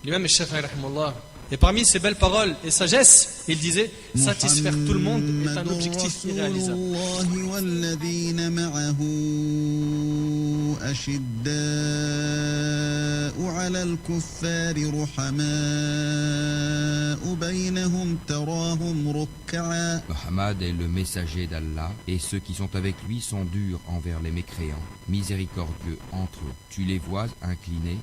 L'imam al-Shafi'i rahimahullah. Et parmi ces belles paroles et sagesse, il disait satisfaire tout le monde est un objectif irréalisable. والذين معه أشداء على الكفار رحماء بينهم تراهم ركعا. Muhammad est le messager d'Allah et ceux qui sont avec lui sont durs envers les mécréants, miséricordieux entre eux. Tu les vois inclinés.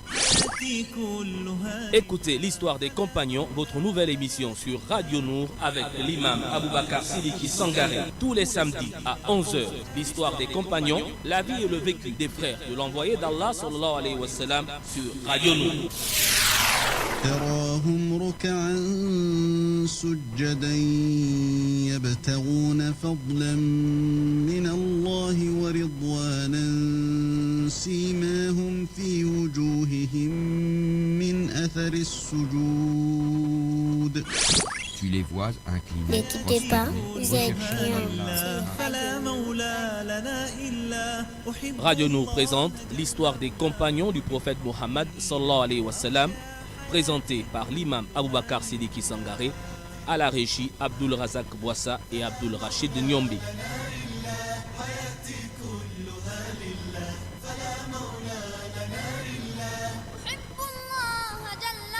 Écoutez l'histoire des compagnons, votre nouvelle émission sur Radio Nour avec l'imam Aboubakar Sidiki Sangaré. Tous les samedis à 11h, l'histoire des compagnons, la vie et le vécu des frères de l'envoyé d'Allah sallallahu alayhi wa sallam sur Radio Nour. تراهم ركعا سجدا يبتغون فضلا من الله ورضوانا سيماهم في وجوههم من أثر السجود. Tu les vois inclinés. Ne quittez pas, vous êtes bien. Radio Nour présente l'histoire des compagnons du prophète Mohammed sallallahu alayhi wa sallam, présenté par l'imam Aboubakar Sidiki Sangaré, à la régie Abdul Razak Bouassa et Abdul Rachid Nyombi.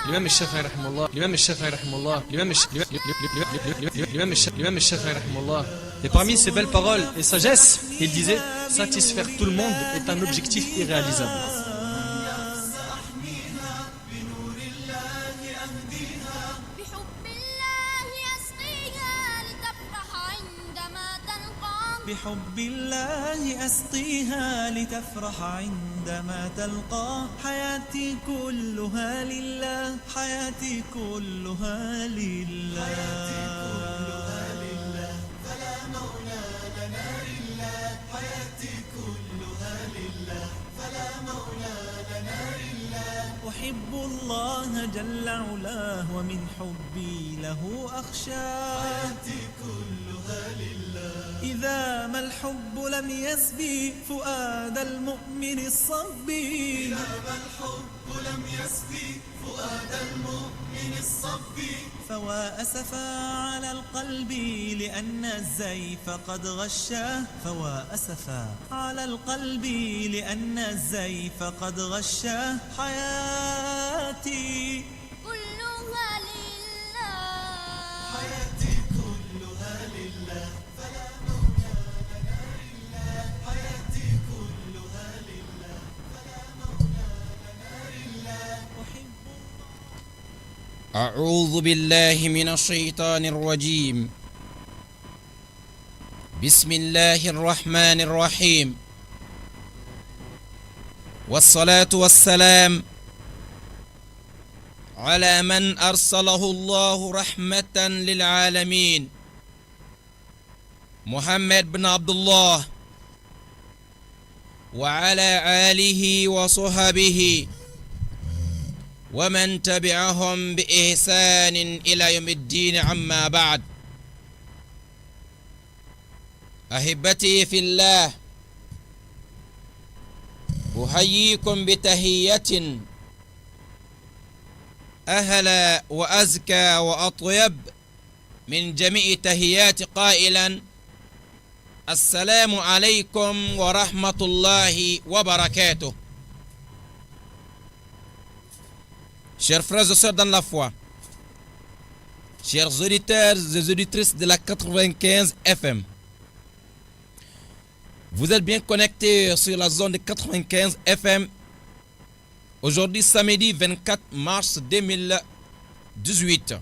L'imam al-Shafi'i rahimahullah. L'imam al-Shafi'i rahimahullah. L'imam al-Shafi'i rahimahullah. Et parmi ces belles paroles et sagesse, il disait satisfaire tout le monde est un objectif irréalisable. بحب الله أسقيها لتفرح عندما تلقى حياتي كلها لله حياتي كلها لله فلا مولى لنا إلا حياتي كلها لله فلا مولى لنا إلا أحب الله جل علاه ومن حبي له أخشى حياتي كلها لله إذا ما الحب لم يسبي فؤاد المؤمن الصبي إذا ما الحب لم يسبي فؤاد المؤمن الصبي فوا أسفا على القلب لأن الزيف قد غشاه فوا أسفا على القلب لأن الزيف قد غشاه حياتي كلها لله حياتي كلها لله فلا مولى لنا إلا حياتي كلها لله فلا مولى لنا إلا أحب أعوذ بالله من الشيطان الرجيم. بسم الله الرحمن الرحيم. والصلاة والسلام على من أرسله الله رحمة للعالمين محمد بن عبد الله وعلى آله وصحبه ومن تبعهم بإحسان إلى يوم الدين عما بعد. أحبتي في الله، أحييكم بتحية أهلا وأزكى وأطيب من جميع تحيات قائلا السلام عليكم ورحمة الله وبركاته. Chers frères et sœurs dans la foi, chers auditeurs et auditrices de la 95 FM, vous êtes bien connectés sur la zone de 95 FM. Aujourd'hui, samedi 24 mars 2018.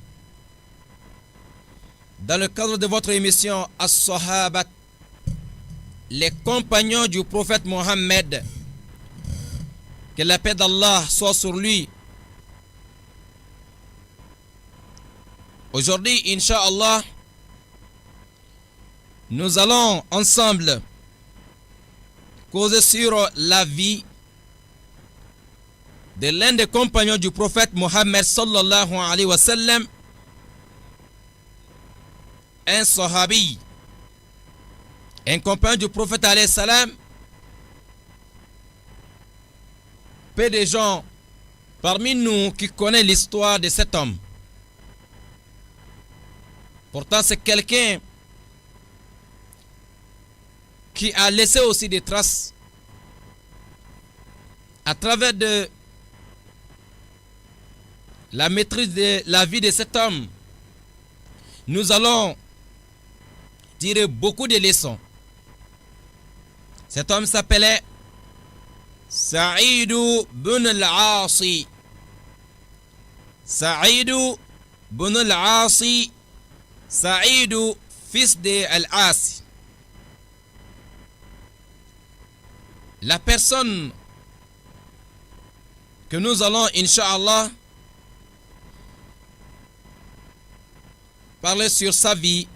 Dans le cadre de votre émission As-Sahabat, les compagnons du prophète Mohammed, que la paix d'Allah soit sur lui. Aujourd'hui, Inch'Allah, nous allons ensemble causer sur la vie de l'un des compagnons du prophète Mohammed sallallahu alayhi wa sallam, un sahabi, un compagnon du prophète alayhi salam. Peu de gens parmi nous qui connaît l'histoire de cet homme. Pourtant, c'est quelqu'un qui a laissé aussi des traces à travers de la maîtrise de la vie de cet homme. Nous allons tirer beaucoup de leçons. Cet homme s'appelait Saïd ibn al-Asi. Saïd ibn al-Asi. Saïd, fils de Al-Asi. La personne que nous allons, Inch'Allah, parler sur sa vie,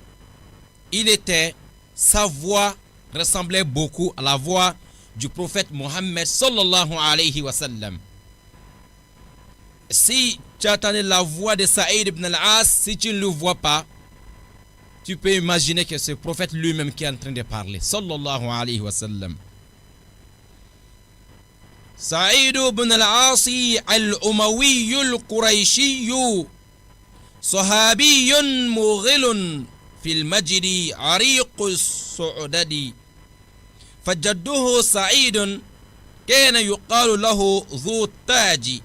sa voix ressemblait beaucoup à la voix du prophète Mohammed sallallahu alayhi wa sallam. Si tu entends la voix de Saïd ibn al-As, si tu ne le vois pas, tu peux imaginer que c'est le prophète lui-même qui est en train de parler. Sallallahu alayhi wa sallam. Saïd ibn al-Asi al-Umawi al-Qurayshi صحابي مغل في المجد عريق السعدد فجده سعيد كان يقال له ذو التاج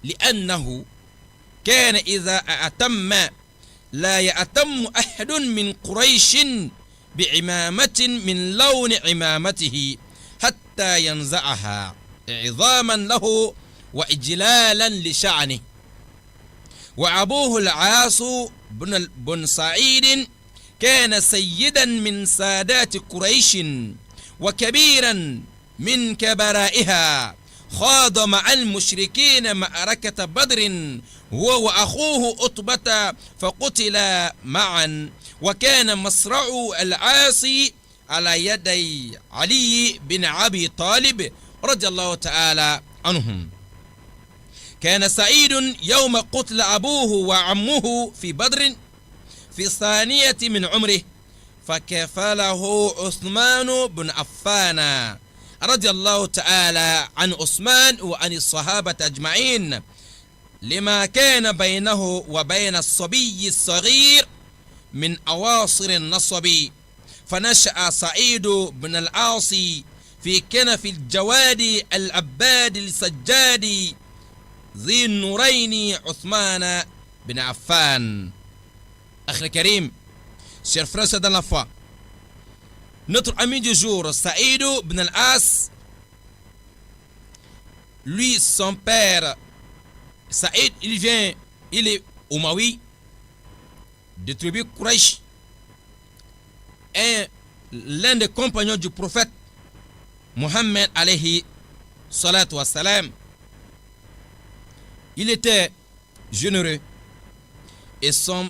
لأنه كان إذا أتم لا يأتم أحد من قريش بعمامة من لون عمامته حتى ينزعها عظاما له وإجلالا لشأنه. وأبوه العاص بن سعيد كان سيدا من سادات قريش وكبيرا من كبرائها خاض مع المشركين معركة بدر هو وأخوه عتبة فقتلا معا وكان مصرع العاص على يدي علي بن أبي طالب رضي الله تعالى عنهم. كان سعيد يوم قتل أبوه وعمه في بدر في الثانية من عمره فكفله عثمان بن عفان رضي الله تعالى عن عثمان وعن الصحابة أجمعين لما كان بينه وبين الصبي الصغير من أواصر النصب. فنشأ سعيد بن العاصي في كنف الجواد العباد السجاد ذي النورين عثمان بن عفان. Akhil Karim, chers frères dans la foi, notre ami du jour, Saïd ibn al-As, lui, son père, Saïd, il est Umawi, de tribu Quraysh, et l'un des compagnons du prophète Mohammed alayhi salatu wa salam. Il était généreux et son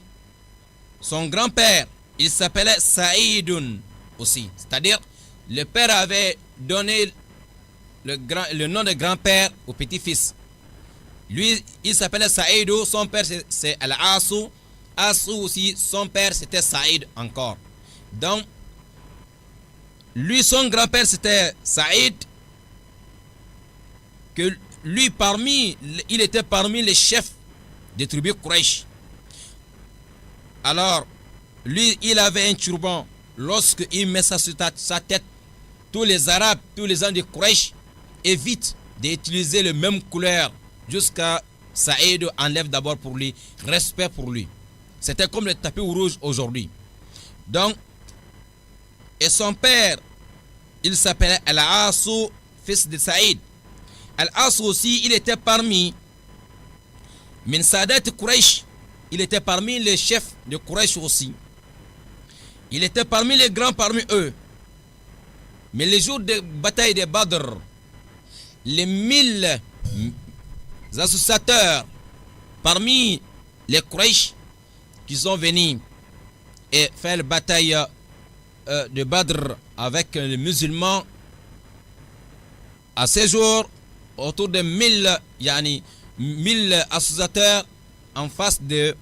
grand-père, il s'appelait Saïdoun aussi. C'est-à-dire, le père avait donné le nom de grand-père au petit-fils. Lui, il s'appelait Saïdou, son père c'est Al-Asou. Asou aussi, son père c'était Saïd encore. Donc, lui, son grand-père c'était Saïd, que lui, il était parmi les chefs des tribus Quraysh. Alors, lui, il avait un turban. Lorsqu'il met ça sur sa tête, tous les Arabes, tous les gens de Quraysh évitent d'utiliser la même couleur jusqu'à Saïd enlève d'abord pour lui, respect pour lui. C'était comme le tapis rouge aujourd'hui. Donc, et son père, il s'appelait Al-Asou, fils de Saïd. Al-Asou aussi, il était parmi Min Sadat Quraysh. Il était parmi les chefs de Quraysh aussi. Il était parmi les grands parmi eux. Mais les jours de bataille de Badr, les 1000 associateurs parmi les Quraysh qui sont venus et faire la bataille de Badr avec les musulmans, à ces jours, autour de 1000 associateurs en face de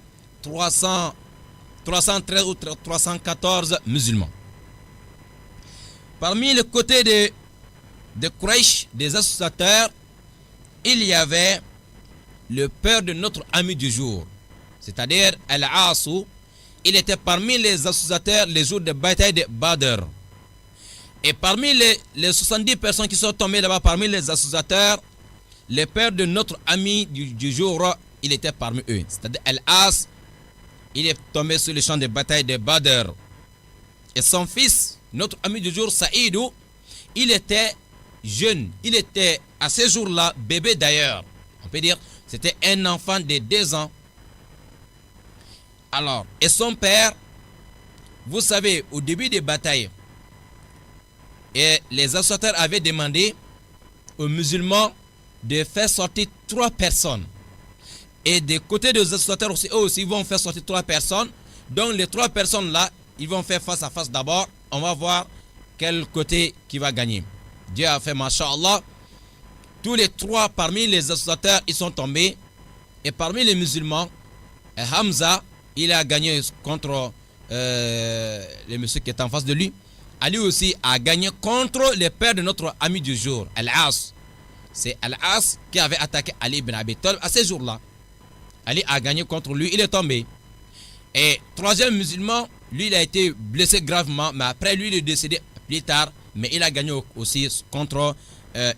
313 ou 314 musulmans. Parmi les côtés de Quraysh, des associateurs, il y avait le père de notre ami du jour, c'est-à-dire Al-Asu, il était parmi les associateurs les jours de bataille de Badr. Et parmi les 70 personnes qui sont tombées là-bas, parmi les associateurs, le père de notre ami du jour, il était parmi eux. C'est-à-dire Al-As, il est tombé sur le champ de bataille de Badr. Et son fils, notre ami du jour, Saïdou, il était jeune. Il était à ce jour-là bébé d'ailleurs. On peut dire c'était un enfant de 2 ans. Alors, et son père, vous savez, au début des batailles, et les associateurs avaient demandé aux musulmans de faire sortir 3 personnes. Et des côtés des associateurs aussi, eux aussi vont faire sortir 3 personnes. Donc les 3 personnes là, ils vont faire face à face d'abord. On va voir quel côté qui va gagner. Dieu a fait, masha'Allah. Tous les 3 parmi les associateurs, ils sont tombés. Et parmi les musulmans, Hamza, il a gagné contre le monsieur qui est en face de lui. Ali aussi a gagné contre le père de notre ami du jour, Al-As. C'est Al-As qui avait attaqué Ali ibn Abi Talib à ce jour-là. Ali a gagné contre lui, il est tombé. Et 3e musulman, lui, il a été blessé gravement, mais après lui, il est décédé plus tard, mais il a gagné aussi contre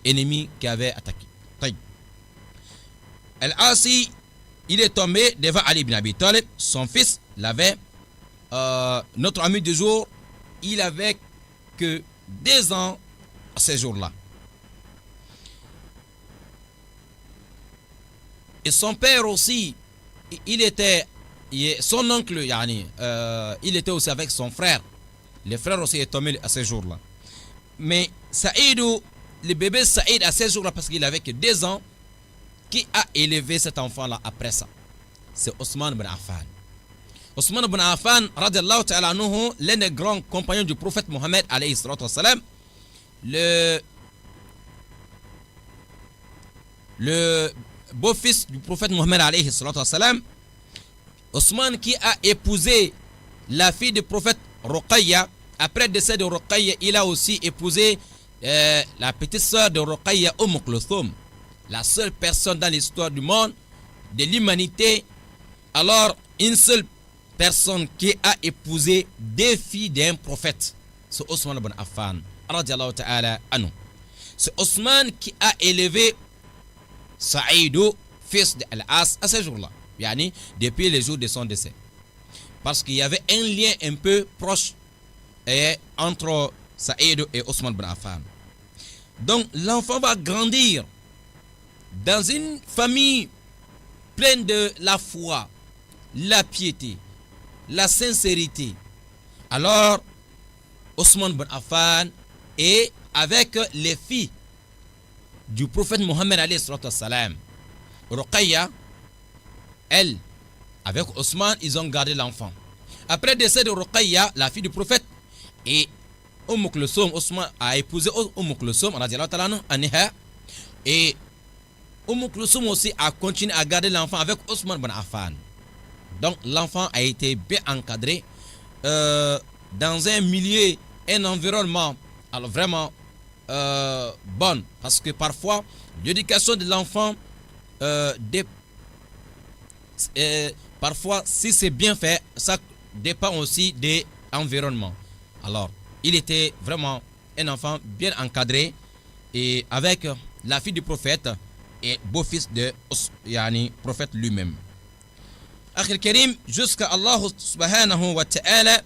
ennemi qui avait attaqué. Al-Asi, il est tombé devant Ali ibn Abi Talib. Son fils l'avait, notre ami du jour, il avait que 2 ans à ce jour-là. Et son père aussi, il était, son oncle, il était aussi avec son frère. Le frère aussi est tombé à ce jour-là. Mais Saïdou, le bébé Saïd à ce jour-là, parce qu'il avait que 2 ans, qui a élevé cet enfant-là après ça? C'est Othman ibn Affan. Othman ibn Affan, radiallahu ta'ala anhu, l'un des grands compagnons du prophète Mohammed, alayhi salatu wassalam, le beau-fils du prophète Mohammed, alayhi salatu wassalam, Othman qui a épousé la fille du prophète Ruqayya. Après le décès de Ruqayya, il a aussi épousé la petite sœur de Ruqayya, Kulthum, la seule personne dans l'histoire du monde, de l'humanité. Alors, une seule personne qui a épousé 2 filles d'un prophète, c'est Othman ibn Affan, radiallahu ta'ala anhu. C'est Othman qui a élevé Saïdou, fils de Al-As, à ce jour-là, depuis le jour de son décès. Parce qu'il y avait un lien un peu proche entre Saïdou et Othman ibn Affan. Donc l'enfant va grandir dans une famille pleine de la foi, la piété, la sincérité. Alors Othman ibn Affan est avec les filles du prophète Mohammed alayhi salatu wassalam. Ruqayya, elle, avec Othman, ils ont gardé l'enfant. Après le décès de Ruqayya, la fille du prophète, et Kulthum, Othman a épousé Kulthum, radiallahu ta'ala anha, et Kulthum aussi a continué à garder l'enfant avec Othman ibn Affan. Donc l'enfant a été bien encadré dans un milieu, un environnement, alors vraiment bonne, parce que parfois l'éducation de l'enfant parfois si c'est bien fait, ça dépend aussi de l'environnement. Alors il était vraiment un enfant bien encadré et avec la fille du prophète et beau-fils de prophète lui-même. Akhil Karim, jusqu'à Allah subhanahu wa ta'ala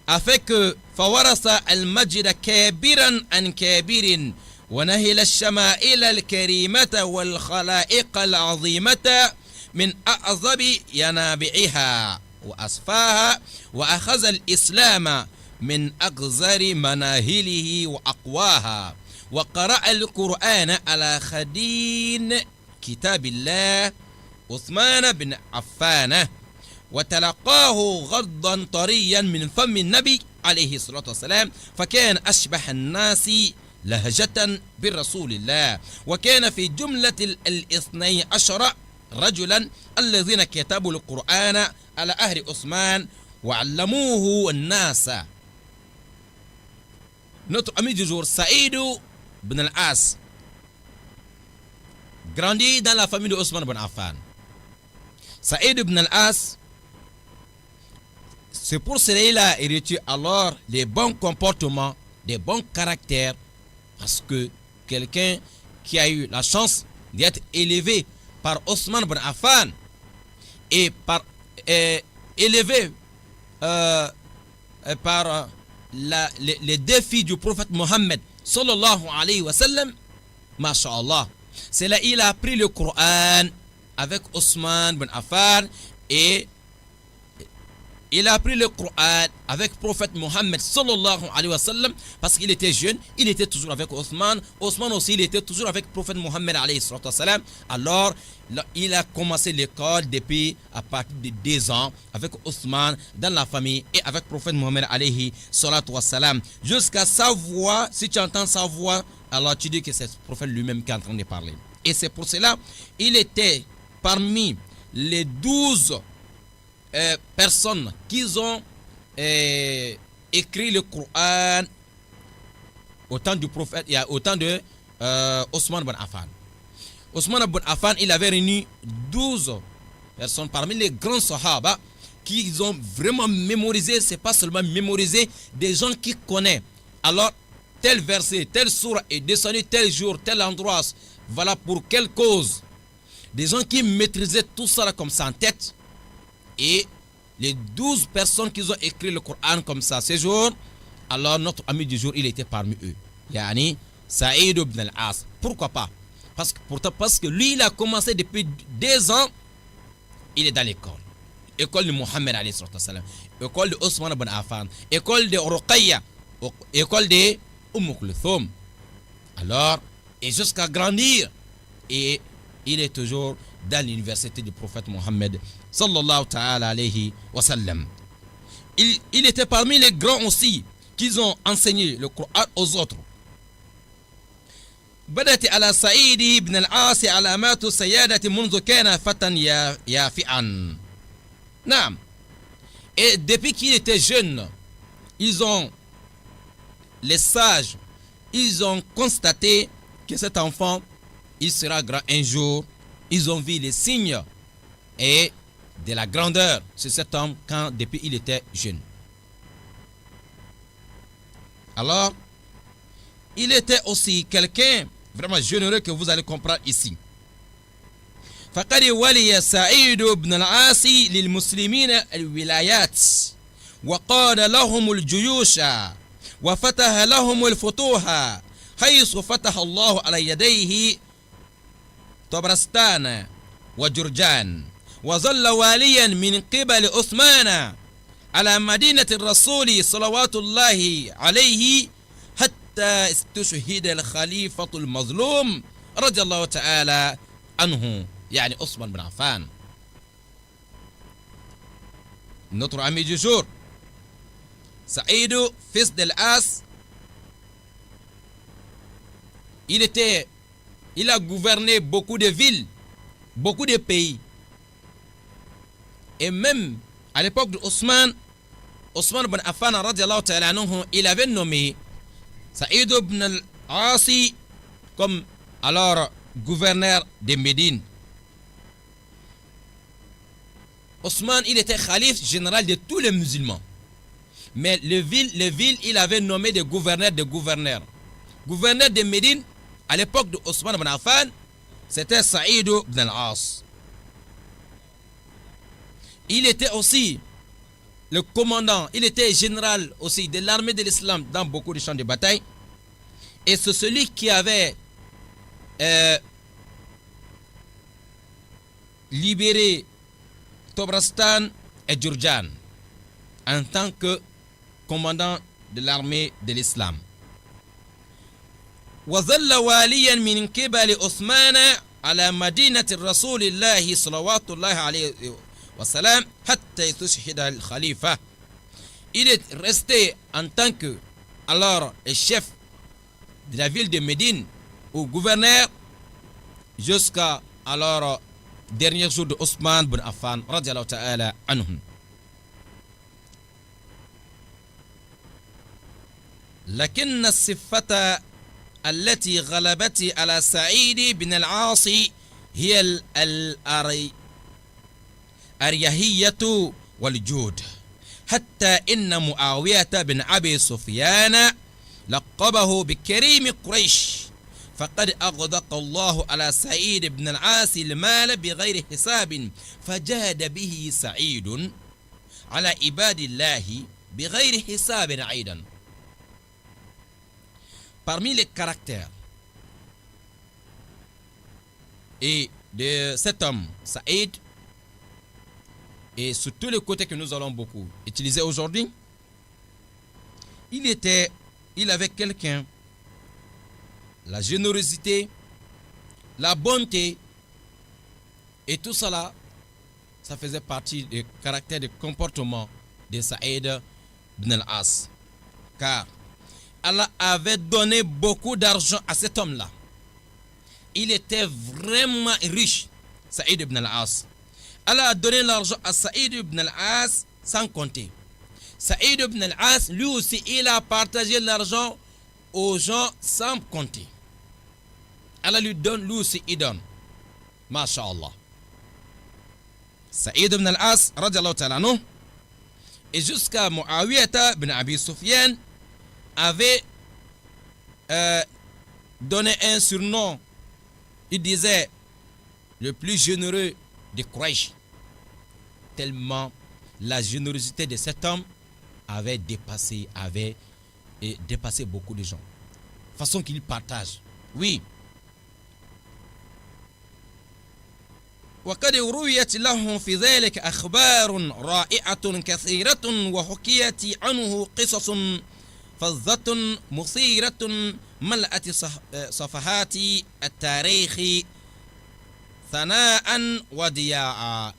a fait que فورث المجد كابرا عن كابر ونهل الشمائل الكريمة والخلائق العظيمة من أعظم ينابعها وأصفاها وأخذ الإسلام من أقذر مناهله وأقواها وقرأ القرآن على خدين كتاب الله عثمان بن عفان وتلقاه غضا طريا من فم النبي عليه الصلاة والسلام فكان أشبه الناس لهجة برسول الله وكان في جملة 12 رجلا الذين كتبوا القرآن على أهل عثمان وعلموه الناس. Notre ami du jour, Saïdou ibn al-As, grandi dans la famille de Othman ibn Affan. Saïd ibn al-As, c'est pour cela qu'il a hérité alors les bons comportements, des bons caractères, parce que quelqu'un qui a eu la chance d'être élevé par Othman ibn Affan et élevé par les défis du prophète Mohammed sallallahu alayhi wa sallam, masha'Allah, c'est là il a appris le Coran avec Othman ibn Affan et il a appris le Coran avec le prophète Mohammed sallallahu alayhi wa sallam parce qu'il était jeune, il était toujours avec Othman. Othman aussi, il était toujours avec le prophète Mohammed alayhi wa sallam. Alors, il a commencé l'école depuis à partir de 2 ans avec Othman dans la famille et avec le prophète Mohammed alayhi wa sallam. Jusqu'à sa voix, si tu entends sa voix, alors tu dis que c'est le prophète lui-même qui est en train de parler. Et c'est pour cela, il était parmi les 12 personnes qui ont écrit le Coran au temps du prophète, il y a autant de Othman ibn Affan. Othman ibn Affan, il avait réuni 12 personnes parmi les grands sahaba qui ont vraiment mémorisé, c'est pas seulement mémoriser, des gens qui connaissent. Alors, tel verset, tel sourate est descendu tel jour, tel endroit, voilà pour quelle cause. Des gens qui maîtrisaient tout ça comme ça en tête. Et les 12 personnes qui ont écrit le Coran comme ça ce jour, alors notre ami du jour, il était parmi eux. Yani Saïd ibn al-As. Pourquoi pas? Parce que lui, il a commencé depuis 2 ans, il est dans l'école. École de Mohammed alayhi wa sallam, école de Othman ibn Affan, école de Ruqayya, école de Kulthum. Alors, et jusqu'à grandir, et il est toujours dans l'université du prophète Mohammed sallallahu ta'ala alayhi wa sallam. Il était parmi les grands aussi qui ont enseigné le Coran aux autres. بدأت على سعيد بن العاص علامات السيادة منذ كان فتى يافعا. نعم. Et depuis qu'il était jeune, les sages, ils ont constaté que cet enfant, il sera grand un jour. Ils ont vu les signes et de la grandeur de cet homme quand depuis il était jeune. Alors, il était aussi quelqu'un vraiment généreux que vous allez comprendre ici. فقد ولي سعيد بن العاص للمسلمين الولايات وقاد لهم الجيوش وفتح لهم الفتوح حيث فتح الله على يديه طبرستان وجرجان وظل واليا من قبل عثمان على مدينة الرسول صلوات الله عليه حتى استشهد الخليفة المظلوم رضي الله تعالى عنه يعني عثمان بن عفان. Notre ami du jour, Saïd, fils d'Al-As, il a gouverné beaucoup de villes, beaucoup de pays. Et même à l'époque de Othman ibn Affan radiallahu ta'ala anhu, il avait nommé Saïd ibn al-Asi comme alors gouverneur de Médine. Othman, il était calife général de tous les musulmans. Mais les villes, il avait nommé des gouverneurs de gouverneurs. Gouverneur de Médine, à l'époque de Othman ibn Affan, c'était Saïd ibn al-As. Il était aussi le commandant, il était général aussi de l'armée de l'islam dans beaucoup de champs de bataille. Et c'est celui qui avait libéré Tobrastan et Jurjan en tant que commandant de l'armée de l'islam. وظل واليا من قبل عثمان على مدينة الرسول الله صلوات الله عليه وسلم حتى يستشهد الخليفة. Il est resté en tant que alors le chef de la ville de Médine ou gouverneur jusqu'à alors dernier jour de Othman ibn Affan radiallahu ta'ala anhu. لكن الصفة التي غلبت على سعيد بن العاص هي الأريحية والجود، حتى إن معاوية بن أبي سفيان لقبه بكريم قريش، فقد أغدق الله على سعيد بن العاص المال بغير حساب، فجاد به سعيد على عباد الله بغير حساب أيضا. Parmi les caractères et de cet homme, Saïd, et sur tous les côtés que nous allons beaucoup utiliser aujourd'hui, il avait quelqu'un, la générosité, la bonté, et tout cela, ça faisait partie du caractère, du comportement de Saïd ibn al-As. Car Allah avait donné beaucoup d'argent à cet homme-là. Il était vraiment riche, Saïd ibn al-As. Allah a donné l'argent à Saïd ibn al-As sans compter. Saïd ibn al-As, lui aussi, il a partagé l'argent aux gens sans compter. Allah lui donne, lui aussi, il donne. Masha'Allah. Saïd ibn al-As, radiallahu ta'ala anhu, et jusqu'à Muawiyata ibn Abi Sufyan, avait donné un surnom. Il disait le plus généreux de Quraysh, tellement la générosité de cet homme avait dépassé beaucoup de gens. Façon qu'il partage. Oui. وقد رويت لهم في ذلك أخبار رائعة كثيرة وحكيت عنه قصص فظة مثيرة ملأت صفحات التاريخ ثناء ودياعا.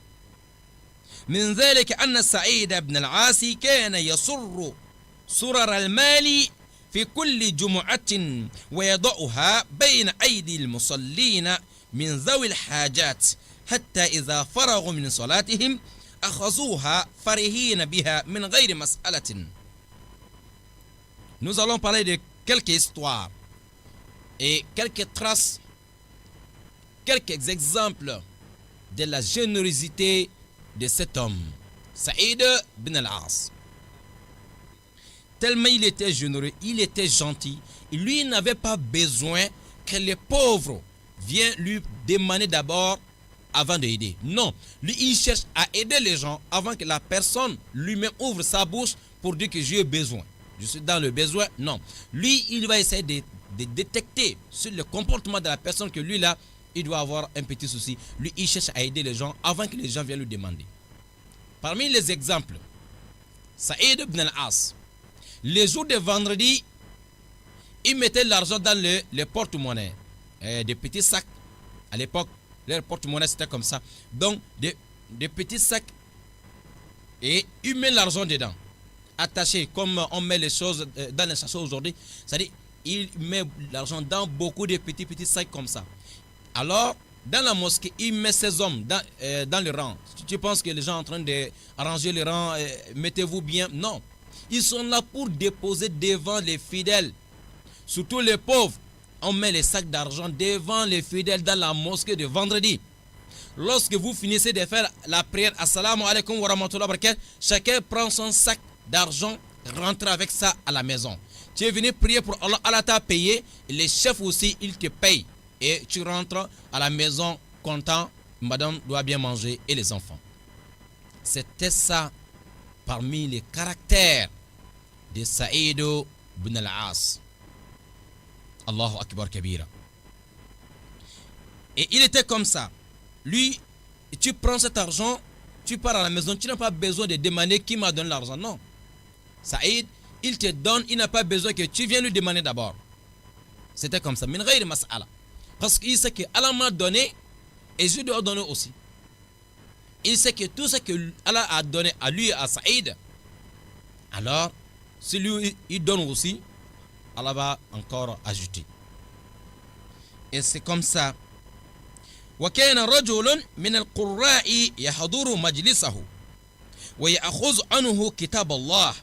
من ذلك أن سعيد بن العاص كان يصر سرر المال في كل جمعة ويضعها بين أيدي المصلين من ذوي الحاجات، حتى إذا فرغوا من صلاتهم أخذوها فرحين بها من غير مسألة. Nous allons parler de quelques histoires et quelques traces, quelques exemples de la générosité de cet homme, Saïd ibn al-As. Tellement il était généreux, il était gentil, lui n'avait pas besoin que les pauvres viennent lui demander d'abord avant d'aider. Non, lui il cherche à aider les gens avant que la personne lui-même ouvre sa bouche pour dire que j'ai besoin. Je suis dans le besoin. Non. Lui, il va essayer de détecter sur le comportement de la personne que lui là, il doit avoir un petit souci. Lui, il cherche à aider les gens avant que les gens viennent lui demander. Parmi les exemples, Saïd ibn al-As, les jours de vendredi, il mettait l'argent dans le porte-monnaie. Des petits sacs. À l'époque, leur porte-monnaie c'était comme ça. Donc, des petits sacs. Et il met l'argent dedans. Attaché comme on met les choses dans les sachets aujourd'hui, c'est-à-dire il met l'argent dans beaucoup de petits sacs comme ça. Alors dans la mosquée il met ses hommes dans le rang. Tu penses que les gens sont en train d'arranger le rang, mettez-vous bien? Non, ils sont là pour déposer devant les fidèles, surtout les pauvres. On met les sacs d'argent devant les fidèles dans la mosquée de vendredi. Lorsque vous finissez de faire la prière, assalamu alaikum wa rahmatullahi wa barakatuh, chacun prend son sac d'argent, rentre avec ça à la maison. Tu es venu prier pour Allah, Allah t'a payé, et les chefs aussi, ils te payent. Et tu rentres à la maison content, madame doit bien manger et les enfants. C'était ça parmi les caractères de Saïd ibn al-As. Allahu Akbar Kabira. Et il était comme ça. Lui, tu prends cet argent, tu pars à la maison, tu n'as pas besoin de demander qui m'a donné l'argent. Non. Saïd, il te donne, il n'a pas besoin que tu viennes lui demander d'abord. C'était comme ça. Min ghayri mas'ala. Parce qu'il sait que Allah m'a donné et je dois donner aussi. Il sait que tout ce que Allah a donné à lui et à Saïd, alors, si lui il donne aussi, Allah va encore ajouter. Et c'est comme ça. وكان رجل من القراء يحضر مجلسه ويأخذ عنه كتاب الله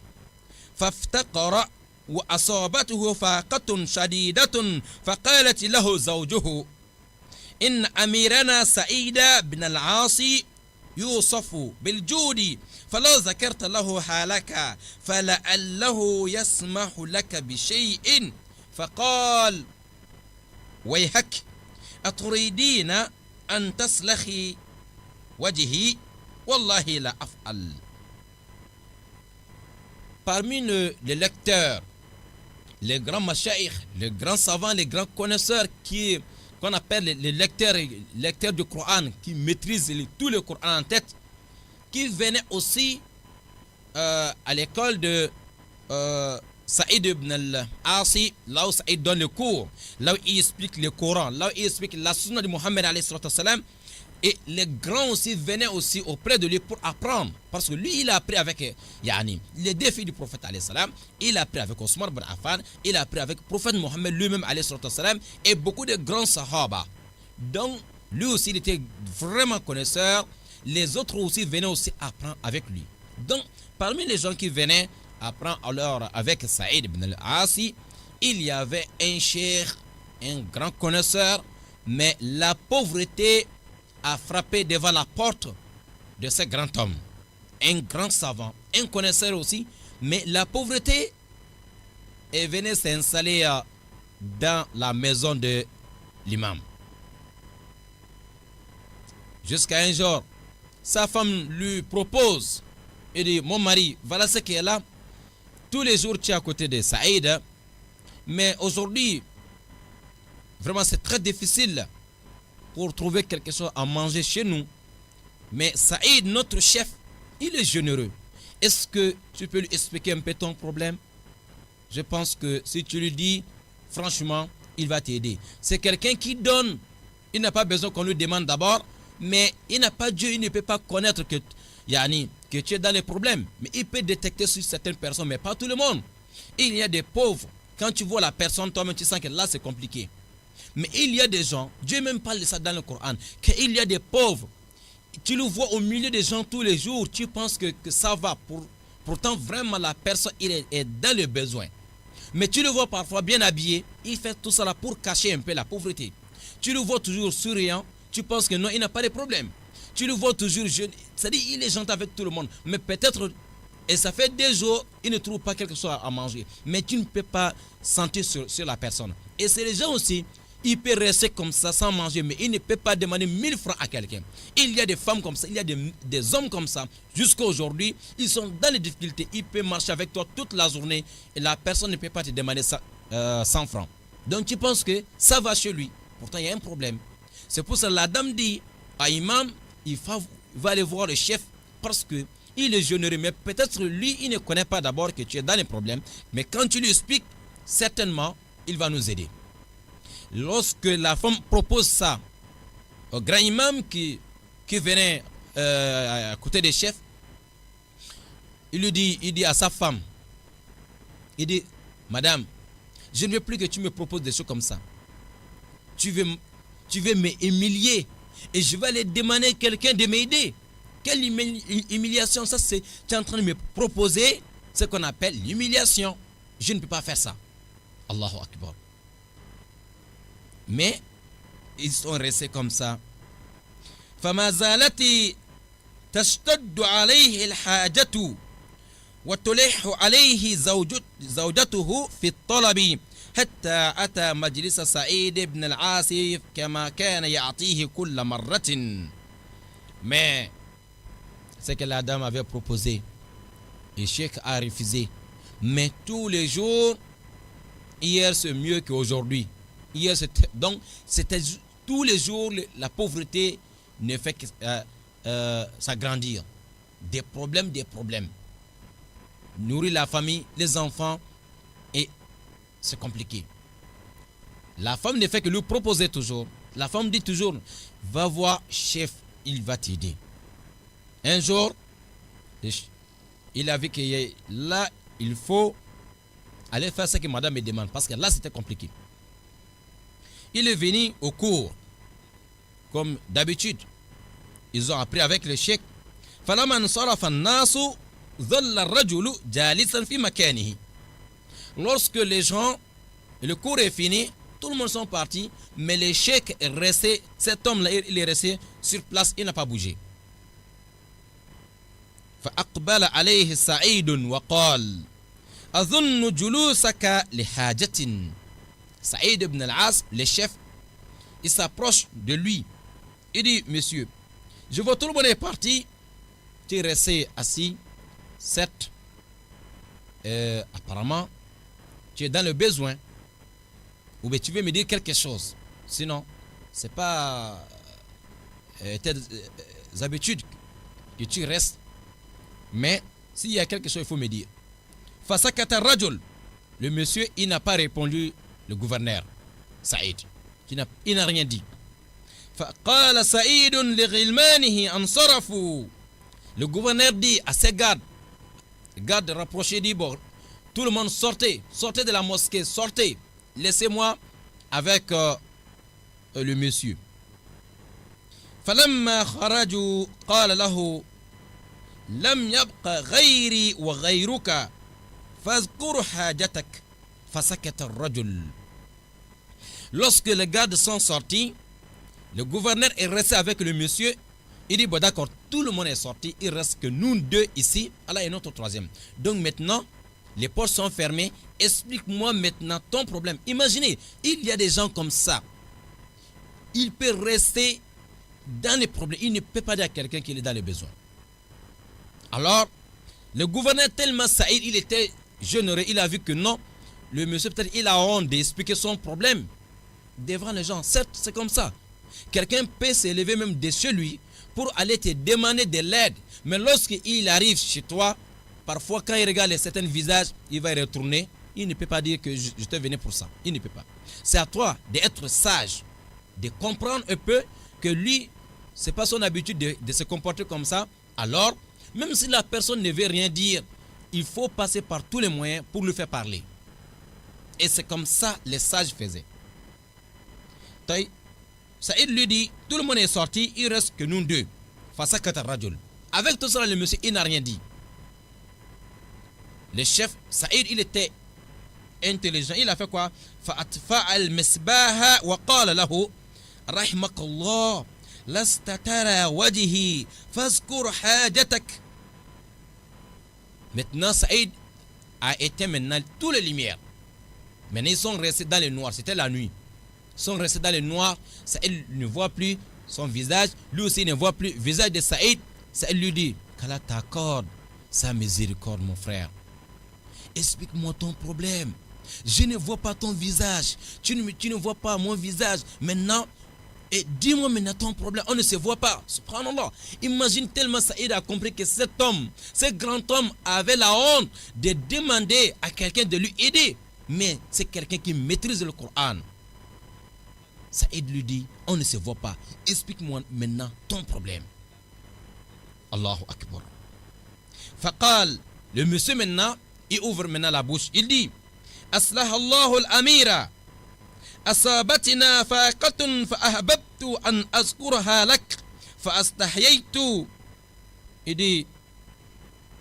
فافتقر وأصابته فاقة شديدة فقالت له زوجه إن أميرنا سعيد بن العاص يوصف بالجود فلو ذكرت له حالك فلعله يسمح لك بشيء فقال ويحك أتريدين أن تسلخي وجهي والله لا أفعل. Parmi les lecteurs, les grands mashaïkh, les grands savants, les grands connaisseurs qu'on appelle les lecteurs du Coran, qui maîtrisent tout le Coran en tête, qui venaient aussi à l'école de Saïd ibn al-Asi, là où Saïd donne le cours, là où il explique le Coran, là où il explique la sunna de Mohammed alayhi salam. Et les grands aussi venaient aussi auprès de lui pour apprendre. Parce que lui, il a appris avec les défis du prophète alayhi salam. Il a appris avec Osman ibn Affan. Il a appris avec le prophète Mohammed lui-même alayhi salam. Et beaucoup de grands sahaba. Donc, lui aussi, il était vraiment connaisseur. Les autres aussi venaient aussi apprendre avec lui. Donc, parmi les gens qui venaient apprendre alors avec Saïd ibn al-Asi, il y avait un cheikh, un grand connaisseur. Mais la pauvreté a frappé devant la porte de ce grand homme, un grand savant, un connaisseur aussi, mais la pauvreté est venue s'installer dans la maison de l'imam. Jusqu'à un jour, sa femme lui propose, et dit, mon mari, voilà ce qui est là, tous les jours tu es à côté de Saïd, mais aujourd'hui, vraiment c'est très difficile pour trouver quelque chose à manger chez nous. Mais Saïd, notre chef, il est généreux. Est-ce que tu peux lui expliquer un peu ton problème? Je pense que si tu lui dis, franchement, il va t'aider. C'est quelqu'un qui donne. Il n'a pas besoin qu'on lui demande d'abord, mais il n'a pas Dieu, il ne peut pas connaître que tu es dans les problèmes. Mais il peut détecter sur certaines personnes, mais pas tout le monde. Il y a des pauvres. Quand tu vois la personne, toi-même, tu sens que là, c'est compliqué. Mais il y a des gens, Dieu même parle de ça dans le Coran, qu'il y a des pauvres. Tu le vois au milieu des gens tous les jours, tu penses que ça va. Pourtant, vraiment, la personne est dans le besoin. Mais tu le vois parfois bien habillé, il fait tout ça là pour cacher un peu la pauvreté. Tu le vois toujours souriant, tu penses que non, il n'a pas de problème. Tu le vois toujours jeune, c'est-à-dire il est gentil avec tout le monde. Mais peut-être, et ça fait des jours, il ne trouve pas quelque chose à manger. Mais tu ne peux pas sentir sur la personne. Et c'est les gens aussi. Il peut rester comme ça sans manger, mais il ne peut pas demander 1000 francs à quelqu'un. Il y a des femmes comme ça, il y a des hommes comme ça. Jusqu'à aujourd'hui, ils sont dans les difficultés. Il peut marcher avec toi toute la journée et la personne ne peut pas te demander 100 francs. Donc tu penses que ça va chez lui. Pourtant, il y a un problème. C'est pour ça que la dame dit à Imam, il va aller voir le chef parce que il est généreux. Mais peut-être lui, il ne connaît pas d'abord que tu es dans les problèmes. Mais quand tu lui expliques, certainement, il va nous aider. Lorsque la femme propose ça au grand imam qui venait à côté des chefs, il dit à sa femme, il dit, madame, je ne veux plus que tu me proposes des choses comme ça. Tu veux m'humilier et je vais aller demander à quelqu'un de m'aider. Quelle humiliation ça, c'est? Tu es en train de me proposer ce qu'on appelle l'humiliation. Je ne peux pas faire ça. Allahu Akbar. Mais ils sont restés comme ça. فما زالت تشتد عليه الحاجة وتلح عليه زوجته في الطلب حتى أتى مجلس سعيد بن العاص كما كان يعطيه كل مرة. Mais ce que la dame avait proposé, le cheikh a refusé. Mais tous les jours, hier c'est mieux qu'aujourd'hui. Donc, c'était tous les jours, la pauvreté ne fait que s'agrandir. Des problèmes. Nourrir la famille, les enfants, et c'est compliqué. La femme ne fait que lui proposer toujours. La femme dit toujours, va voir chef, il va t'aider. Un jour, il a vu que là, il faut aller faire ce que madame me demande, parce que là, c'était compliqué. Il est venu au cours, comme d'habitude. Ils ont appris avec le cheikh. فلما انصرف الناس ظل الرجل جالسا في مكانه. Lorsque les gens, le cours est fini, Tout le monde sont partis, mais le cheikh est resté, cet homme-là, il est resté sur place, il n'a pas bougé. فأقبل عليه سعيد وقال أظن جلوسك لحاجة. Saïd ibn al-As, le chef, il s'approche de lui. Il dit, monsieur, je vois tout le monde est parti, tu es resté assis, certes, apparemment, tu es dans le besoin, ou bien tu veux me dire quelque chose. Sinon, c'est pas tes habitudes que tu restes, mais s'il y a quelque chose, il faut me dire. Fasakata rajul, le monsieur, il n'a pas répondu, le gouverneur, Saïd, il n'a rien dit. فقال سعيد لغلمانه انصرفوا. Le gouverneur dit à ses gardes rapprochés, dit bon, tout le monde sortez de la mosquée, sortez, laissez-moi avec le monsieur. فلما خرجوا قال له لم يبق غيري وغيرك فاذكر حاجتك فسكت الرجل. Lorsque les gardes sont sortis, le gouverneur est resté avec le monsieur. Il dit bon d'accord, tout le monde est sorti, il reste que nous deux ici. Allah est notre troisième. Donc maintenant, les portes sont fermées. Explique-moi maintenant ton problème. Imaginez, il y a des gens comme ça. Il peut rester dans les problèmes. Il ne peut pas dire à quelqu'un qu'il est dans les besoins. Alors, le gouverneur tellement Saïd, il était généreux, il a vu que non, le monsieur peut-être il a honte d'expliquer son problème devant les gens. Certes, c'est comme ça. Quelqu'un peut s'élever même de chez lui pour aller te demander de l'aide. Mais lorsqu'il arrive chez toi, parfois quand il regarde certains visages, il va y retourner. Il ne peut pas dire que je te venais pour ça. Il ne peut pas. C'est à toi d'être sage, de comprendre un peu que lui, c'est pas son habitude de se comporter comme ça. Alors, même si la personne ne veut rien dire, il faut passer par tous les moyens pour lui faire parler. Et c'est comme ça les sages faisaient. Saïd lui dit, tout le monde est sorti, il reste que nous deux. Fasakata rajul. Avec tout ça, le monsieur, il n'a rien dit. Le chef, Saïd, il était intelligent. Il a fait quoi? Fa'atfa al-misbaha wa qala lahu rahimakallah lasta tara wajhi fazkur hajatak. Maintenant, Saïd a éteint maintenant toutes les lumières. Maintenant, ils sont restés dans le noir. C'était la nuit. Ils sont restés dans le noir. Saïd ne voit plus son visage. Lui aussi ne voit plus le visage de Saïd. Saïd lui dit, qu'Allah t'accorde sa miséricorde, mon frère. Explique-moi ton problème. Je ne vois pas ton visage. Tu ne vois pas mon visage. Maintenant, et dis-moi maintenant ton problème. On ne se voit pas. Subhanallah. Imagine tellement Saïd a compris que cet homme, ce grand homme avait la honte de demander à quelqu'un de lui aider. Mais c'est quelqu'un qui maîtrise le Coran. Saïd lui dit, on ne se voit pas. Explique-moi maintenant ton problème. Allahu Akbar. Faqal, le monsieur maintenant, il ouvre maintenant la bouche. Il dit, Aslah Allahu al-Amira. أصابتنا فاقة فأحببت أن أذكرها لك فأستحييت. Il dit,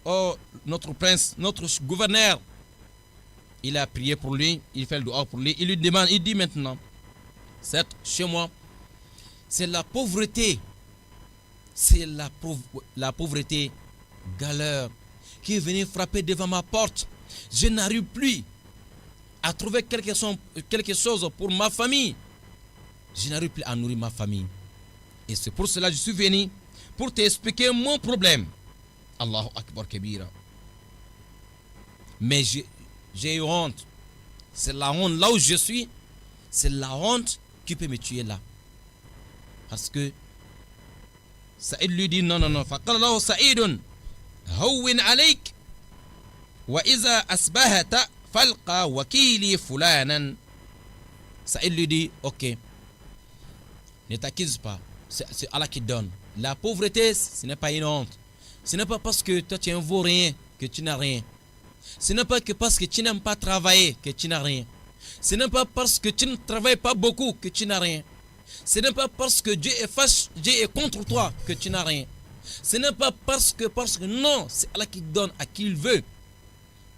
oh notre prince, notre gouverneur, il a prié pour lui, il fait le dua pour lui, il lui demande, il dit maintenant, certes chez moi, c'est la pauvreté, c'est la pauvreté galère qui est venue frapper devant ma porte. Je n'arrive plus à trouver quelque chose pour ma famille. Je n'arrive plus à nourrir ma famille. Et c'est pour cela que je suis venu pour t'expliquer mon problème. Allahu Akbar Kabira. Mais j'ai eu honte. C'est la honte là où je suis. C'est la honte qui peut me tuer là. Parce que Saïd lui dit non. فقال له سعيد هون عليك وإذا أصبحت falqa wakili fulanan. Saïd lui dit, ok, ne t'accuse pas, c'est Allah qui donne. La pauvreté, ce n'est pas une honte. Ce n'est pas parce que toi tu ne vaux rien que tu n'as rien. Ce n'est pas que parce que tu n'aimes pas travailler que tu n'as rien. Ce n'est pas parce que tu ne travailles pas beaucoup que tu n'as rien. Ce n'est pas parce que Dieu est contre toi que tu n'as rien. Ce n'est pas parce que non, c'est Allah qui donne à qui il veut.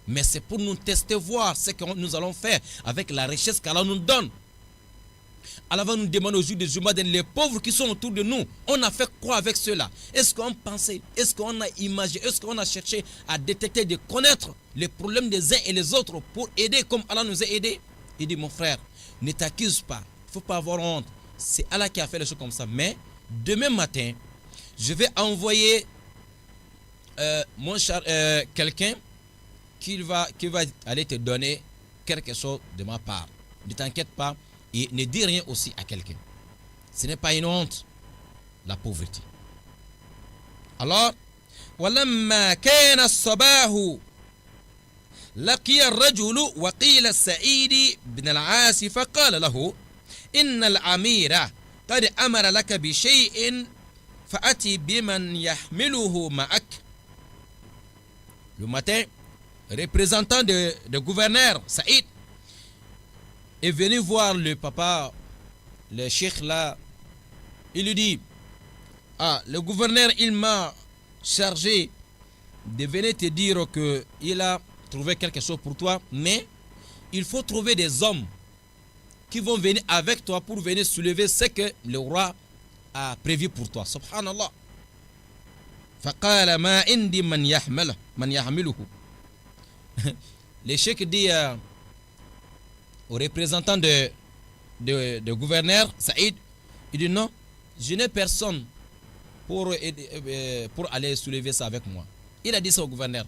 Mais c'est pour nous tester, voir ce que nous allons faire avec la richesse qu'Allah nous donne. Allah va nous demander au jour de Juma, les pauvres qui sont autour de nous, on a fait quoi avec ceux-là? Est-ce qu'on pensait, est-ce qu'on a imaginé, est-ce qu'on a cherché à détecter, de connaître les problèmes des uns et les autres pour aider comme Allah nous a aidés? Il dit, mon frère, ne t'accuse pas, il ne faut pas avoir honte. C'est Allah qui a fait les choses comme ça. Mais demain matin, je vais envoyer quelqu'un qui va aller te donner quelque chose de ma part. Ne t'inquiète pas et ne dis rien aussi à quelqu'un. Ce n'est pas une honte, la pauvreté. Alors, ولما كان الصباح لقي الرجل وقيل السعيد بن العاص فقال له إن الأمير قد أمر لك بشيء فأتي بمن يحمله معك. Le matin, représentant de gouverneur Saïd est venu voir le papa, le cheikh là. Il lui dit, ah, le gouverneur il m'a chargé de venir te dire que il a trouvé quelque chose pour toi, mais il faut trouver des hommes qui vont venir avec toi pour venir soulever ce que le roi a prévu pour toi. Subhanallah. فقال ما عندي من يحمله. Le cheikh dit au représentant de gouverneur Saïd, il dit non, je n'ai personne pour aller soulever ça avec moi. Il a dit ça au gouverneur.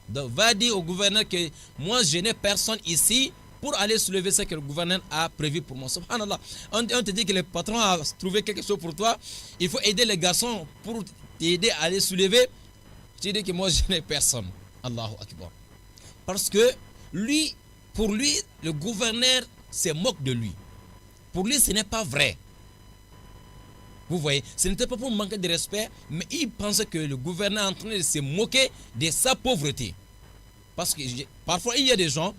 Donc va dire au gouverneur que moi je n'ai personne ici pour aller soulever ce que le gouverneur a prévu pour moi. Subhanallah. On te dit que le patron a trouvé quelque chose pour toi, il faut aider les garçons pour t'aider à aller soulever. Tu dis que moi je n'ai personne. Allahu Akbar. Parce que lui, pour lui, le gouverneur se moque de lui. Pour lui, ce n'est pas vrai. Vous voyez, ce n'était pas pour manquer de respect, mais il pensait que le gouverneur est en train de se moquer de sa pauvreté. Parce que parfois, il y a des gens,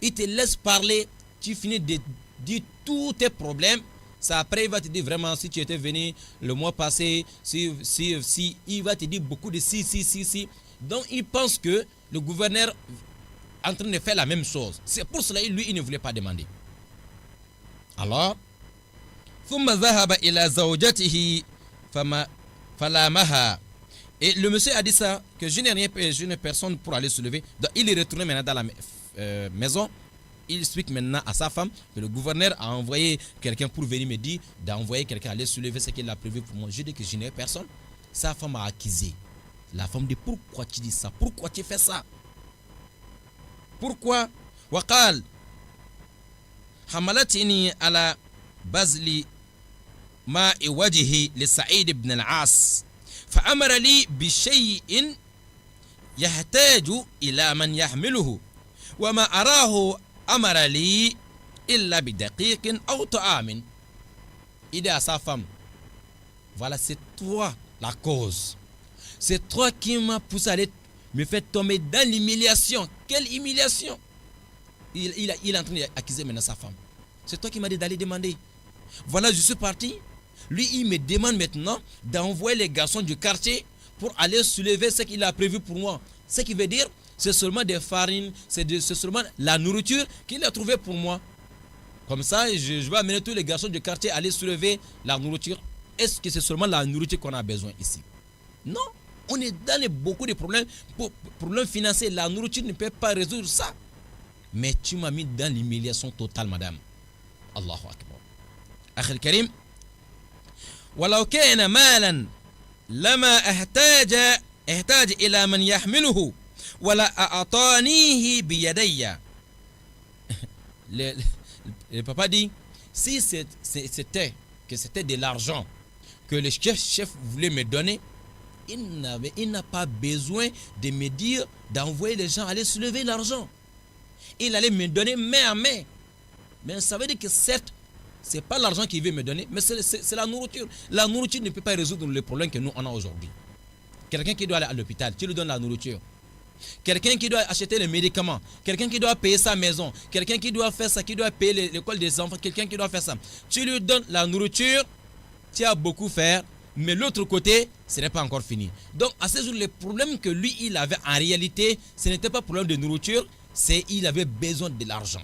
ils te laissent parler, tu finis de dire tous tes problèmes. Ça, après, il va te dire vraiment, si tu étais venu le mois passé, si, il va te dire beaucoup de si. Donc, il pense que le gouverneur en train de faire la même chose. C'est pour cela lui il ne voulait pas demander. Alors ثم ذهب إلى زوجته فلامها. Et le monsieur a dit ça, que je n'ai personne pour aller se lever. Donc il est retourné maintenant dans la maison. Il explique maintenant à sa femme que le gouverneur a envoyé quelqu'un pour venir me dire d'envoyer quelqu'un aller se lever, ce qu'il a prévu pour moi. Je dis que je n'ai personne. Sa femme a accusé. La femme dit, pourquoi tu dis ça? Pourquoi tu fais ça? Pourquoi? وقال حملتني على بذل ماء وجهي لسعيد بن العاص فأمر لي بشيء يحتاج إلى من يحمله وما أراه أمر لي إلا بدقيق أو طعام. Il dit à sa femme, voilà, c'est toi la cause. C'est toi qui m'as poussé à aller me faire tomber dans l'humiliation. Quelle humiliation! Il est en train d'accuser maintenant sa femme. C'est toi qui m'as dit d'aller demander. Voilà, je suis parti. Lui, il me demande maintenant d'envoyer les garçons du quartier pour aller soulever ce qu'il a prévu pour moi. Ce qui veut dire, c'est seulement des farines, c'est seulement la nourriture qu'il a trouvé pour moi. Comme ça, je vais amener tous les garçons du quartier à aller soulever la nourriture. Est-ce que c'est seulement la nourriture qu'on a besoin ici? Non. On est dans beaucoup de problèmes, problèmes financiers. La nourriture ne peut pas résoudre ça. Mais tu m'as mis dans l'humiliation totale, madame. Allahu Akbar. Akhil Karim. ولو كان مالا لما احتاج إلى من يحمله ولا أعطانيه بيدي. Le papa dit, si c'était de l'argent que le chef voulait me donner, il n'a pas besoin de me dire d'envoyer les gens aller soulever l'argent. Il allait me donner main à main. Mais ça veut dire que certes, ce n'est pas l'argent qu'il veut me donner, mais c'est la nourriture. La nourriture ne peut pas résoudre les problèmes que nous on a aujourd'hui. Quelqu'un qui doit aller à l'hôpital, tu lui donnes la nourriture. Quelqu'un qui doit acheter les médicaments, quelqu'un qui doit payer sa maison, quelqu'un qui doit faire ça, qui doit payer l'école des enfants, quelqu'un qui doit faire ça. Tu lui donnes la nourriture, tu as beaucoup faire, mais l'autre côté, ce n'est pas encore fini. Donc, à ce jour, le problème que lui, il avait en réalité, ce n'était pas problème de nourriture, c'est il avait besoin de l'argent.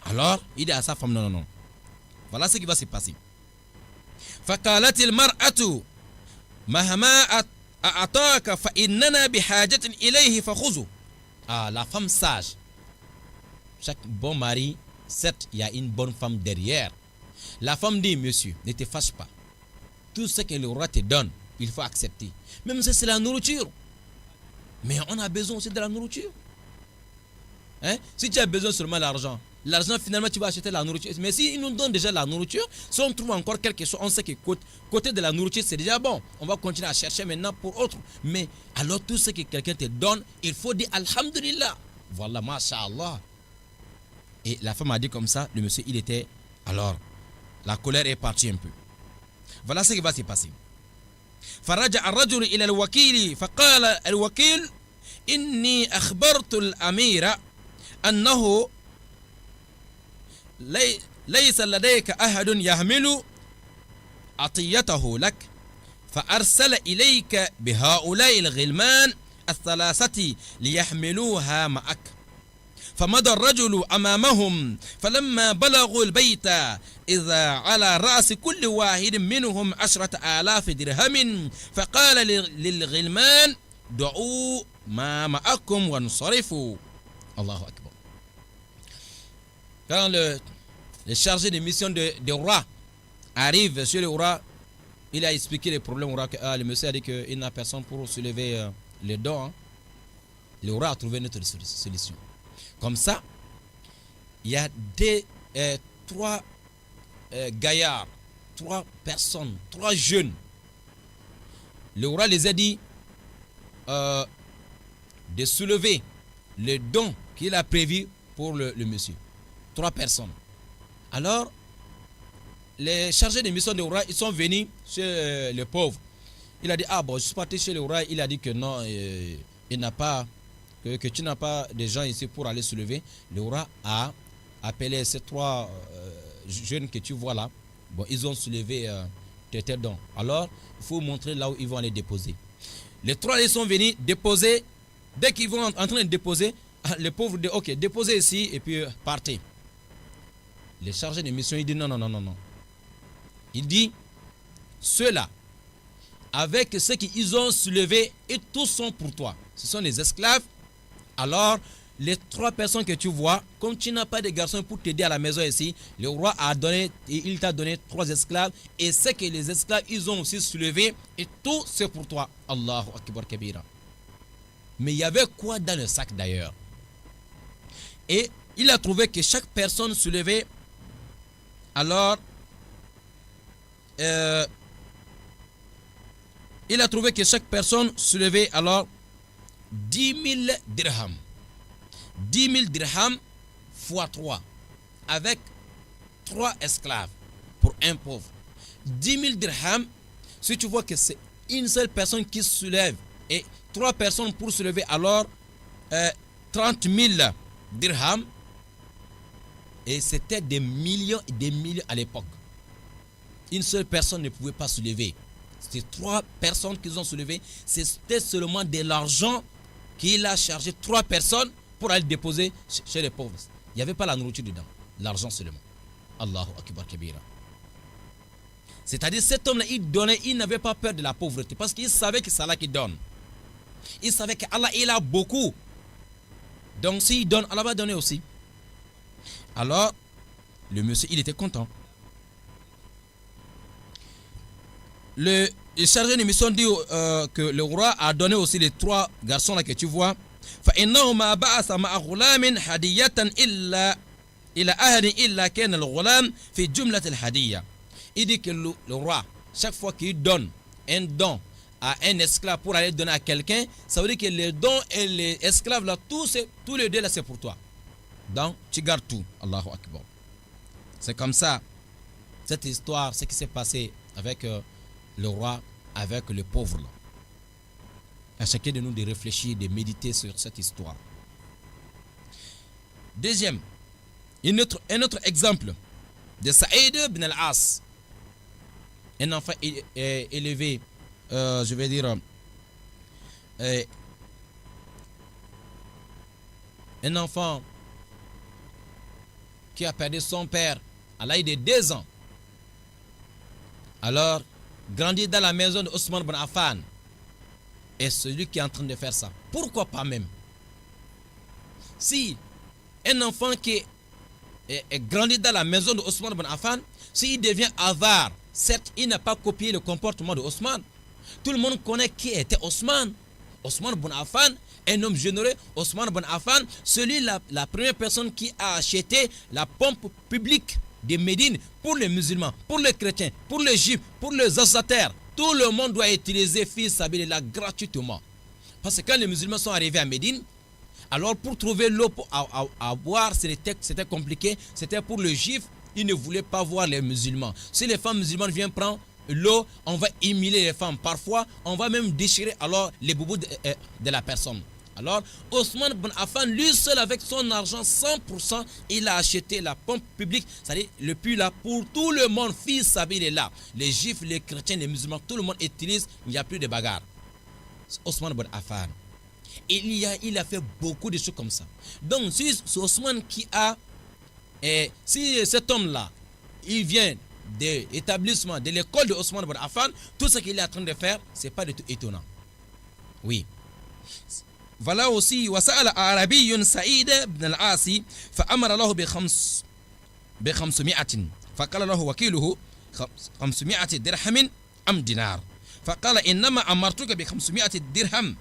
Alors, il dit à sa femme, non. Voilà ce qui va se passer. فقالت المرأة مهما أعطاك فإننا بحاجة إليه فخذه. Ah, la femme sage. Chaque bon mari, certes, il y a une bonne femme derrière. La femme dit, monsieur, ne te fâche pas. Tout ce que le roi te donne, il faut accepter. Même si c'est la nourriture. Mais on a besoin aussi de la nourriture. Hein? Si tu as besoin seulement d'argent, l'argent finalement tu vas acheter la nourriture. Mais s'il nous donne déjà la nourriture, si on trouve encore quelque chose, on sait que côté de la nourriture c'est déjà bon. On va continuer à chercher maintenant pour autre. Mais alors tout ce que quelqu'un te donne, il faut dire Alhamdulillah. Voilà, Masha'Allah. Et la femme a dit comme ça, le monsieur il était... Alors, la colère est partie un peu. Voilà ce qui va se passer. فرجع الرجل إلى الوكيل فقال الوكيل إني أخبرت الأمير أنه ليس لديك أحد يحمل عطيته لك فأرسل إليك بهؤلاء الغلمان الثلاثة ليحملوها معك. فمضى الرجل أمامهم فلما بلغوا البيت إذا على رأس كل واحد منهم 10,000 درهم فقال للغلمان دعوا ما معكم وانصرفوا. الله أكبر. Quand le chargé de mission de roi arrive chez le roi, il a expliqué les problèmes au roi. Le monsieur a dit qu'il n'a personne pour soulever les dons. Hein. Le roi a trouvé une autre solution. Comme ça, il y a trois gaillards, 3 personnes, 3 jeunes. Le roi les a dit de soulever les dons qu'il a prévus pour le monsieur. 3 personnes. Alors, les chargés de mission du roi, ils sont venus chez le pauvre. Il a dit, ah bon, je suis parti chez le roi. Il a dit que non, il n'a pas, que tu n'as pas de gens ici pour aller soulever. Le roi a appelé ces 3 jeunes que tu vois là. Bon, ils ont soulevé tes dons. Alors, il faut montrer là où ils vont aller déposer. Les 3, ils sont venus déposer. Dès qu'ils vont en train de déposer, le pauvre dit, ok, déposez ici et puis partez. Les chargés de mission, il dit non. Il dit, ceux-là, avec ce qu'ils ont soulevé, et tous sont pour toi. Ce sont les esclaves. Alors, les 3 personnes que tu vois, comme tu n'as pas de garçons pour t'aider à la maison ici, le roi a donné, il t'a donné 3 esclaves. Et ce que les esclaves, ils ont aussi soulevé, et tout c'est pour toi. Allahu Akbar Kabira. Mais il y avait quoi dans le sac d'ailleurs? Et il a trouvé que chaque personne soulevait, alors, il a trouvé que chaque personne soulevait alors 10 000 dirhams. 10 000 dirhams fois 3, avec 3 esclaves pour un pauvre. 10 000 dirhams, si tu vois que c'est une seule personne qui soulève et 3 personnes pour soulever, alors 30 000 dirhams. Et c'était des millions et des millions à l'époque. Une seule personne ne pouvait pas soulever. C'était 3 personnes qui ont soulevé. C'était seulement de l'argent qu'il a chargé 3 personnes pour aller déposer chez les pauvres. Il n'y avait pas la nourriture dedans. L'argent seulement. Allahu Akbar Kabira. C'est-à-dire cet homme-là, il donnait, il n'avait pas peur de la pauvreté. Parce qu'il savait que c'est Allah qui donne. Il savait qu'Allah, il a beaucoup. Donc s'il donne, Allah va donner aussi. Alors, le monsieur, il était content. Le chargé de mission dit que le roi a donné aussi les 3 garçons là que tu vois. فإنهما بعث مع غلام هدية إلى أهل إلا كان الغلام في جملة الهدية. Il dit que le roi, chaque fois qu'il donne un don à un esclave pour aller donner à quelqu'un, ça veut dire que les dons et les esclaves là, tous les 2 là, c'est pour toi. Donc, tu gardes tout. Allahu Akbar. C'est comme ça, cette histoire, ce qui s'est passé avec le roi, avec le pauvre. Là. À chacun de nous de réfléchir, de méditer sur cette histoire. Deuxième, un autre exemple de Saïd ibn al-As. Un enfant élevé, je vais dire, un enfant qui a perdu son père à l'âge de 2 ans. Alors, grandir dans la maison de Ousmane ibn Affan est celui qui est en train de faire ça. Pourquoi pas même? Si un enfant qui est grandi dans la maison de Ousmane ibn Affan, s'il devient avare, certes, il n'a pas copié le comportement de Ousmane. Tout le monde connaît qui était Ousmane. Ousmane ibn Affan, un homme généreux. Ousmane ibn Affan, la première personne qui a acheté la pompe publique de Médine pour les musulmans, pour les chrétiens, pour les juifs, pour les associataires. Tout le monde doit utiliser fils sabilillah gratuitement. Parce que quand les musulmans sont arrivés à Médine, alors pour trouver l'eau à boire, c'était compliqué. C'était pour les juifs, ils ne voulaient pas voir les musulmans. Si les femmes musulmanes viennent prendre l'eau, on va humilier les femmes. Parfois, on va même déchirer alors les boubous de la personne. Alors, Ousmane ibn Affan, lui seul avec son argent 100%, il a acheté la pompe publique, c'est-à-dire le puits là pour tout le monde, fils sabilillah. Les juifs, les chrétiens, les musulmans, tout le monde utilise, il n'y a plus de bagarre. Ousmane ibn Affan. Il a fait beaucoup de choses comme ça. Donc, si c'est Ousmane qui a, si cet homme-là, il vient de l'établissement, de l'école de Ousmane ibn Affan, tout ce qu'il est en train de faire, c'est pas du tout étonnant. Oui. Voilà aussi وسأل أعرابي سعيد بن العاص فأمر له ب500 فقال له وكيله 500 درهم أم دينار فقال إنما أمرتك ب500 درهم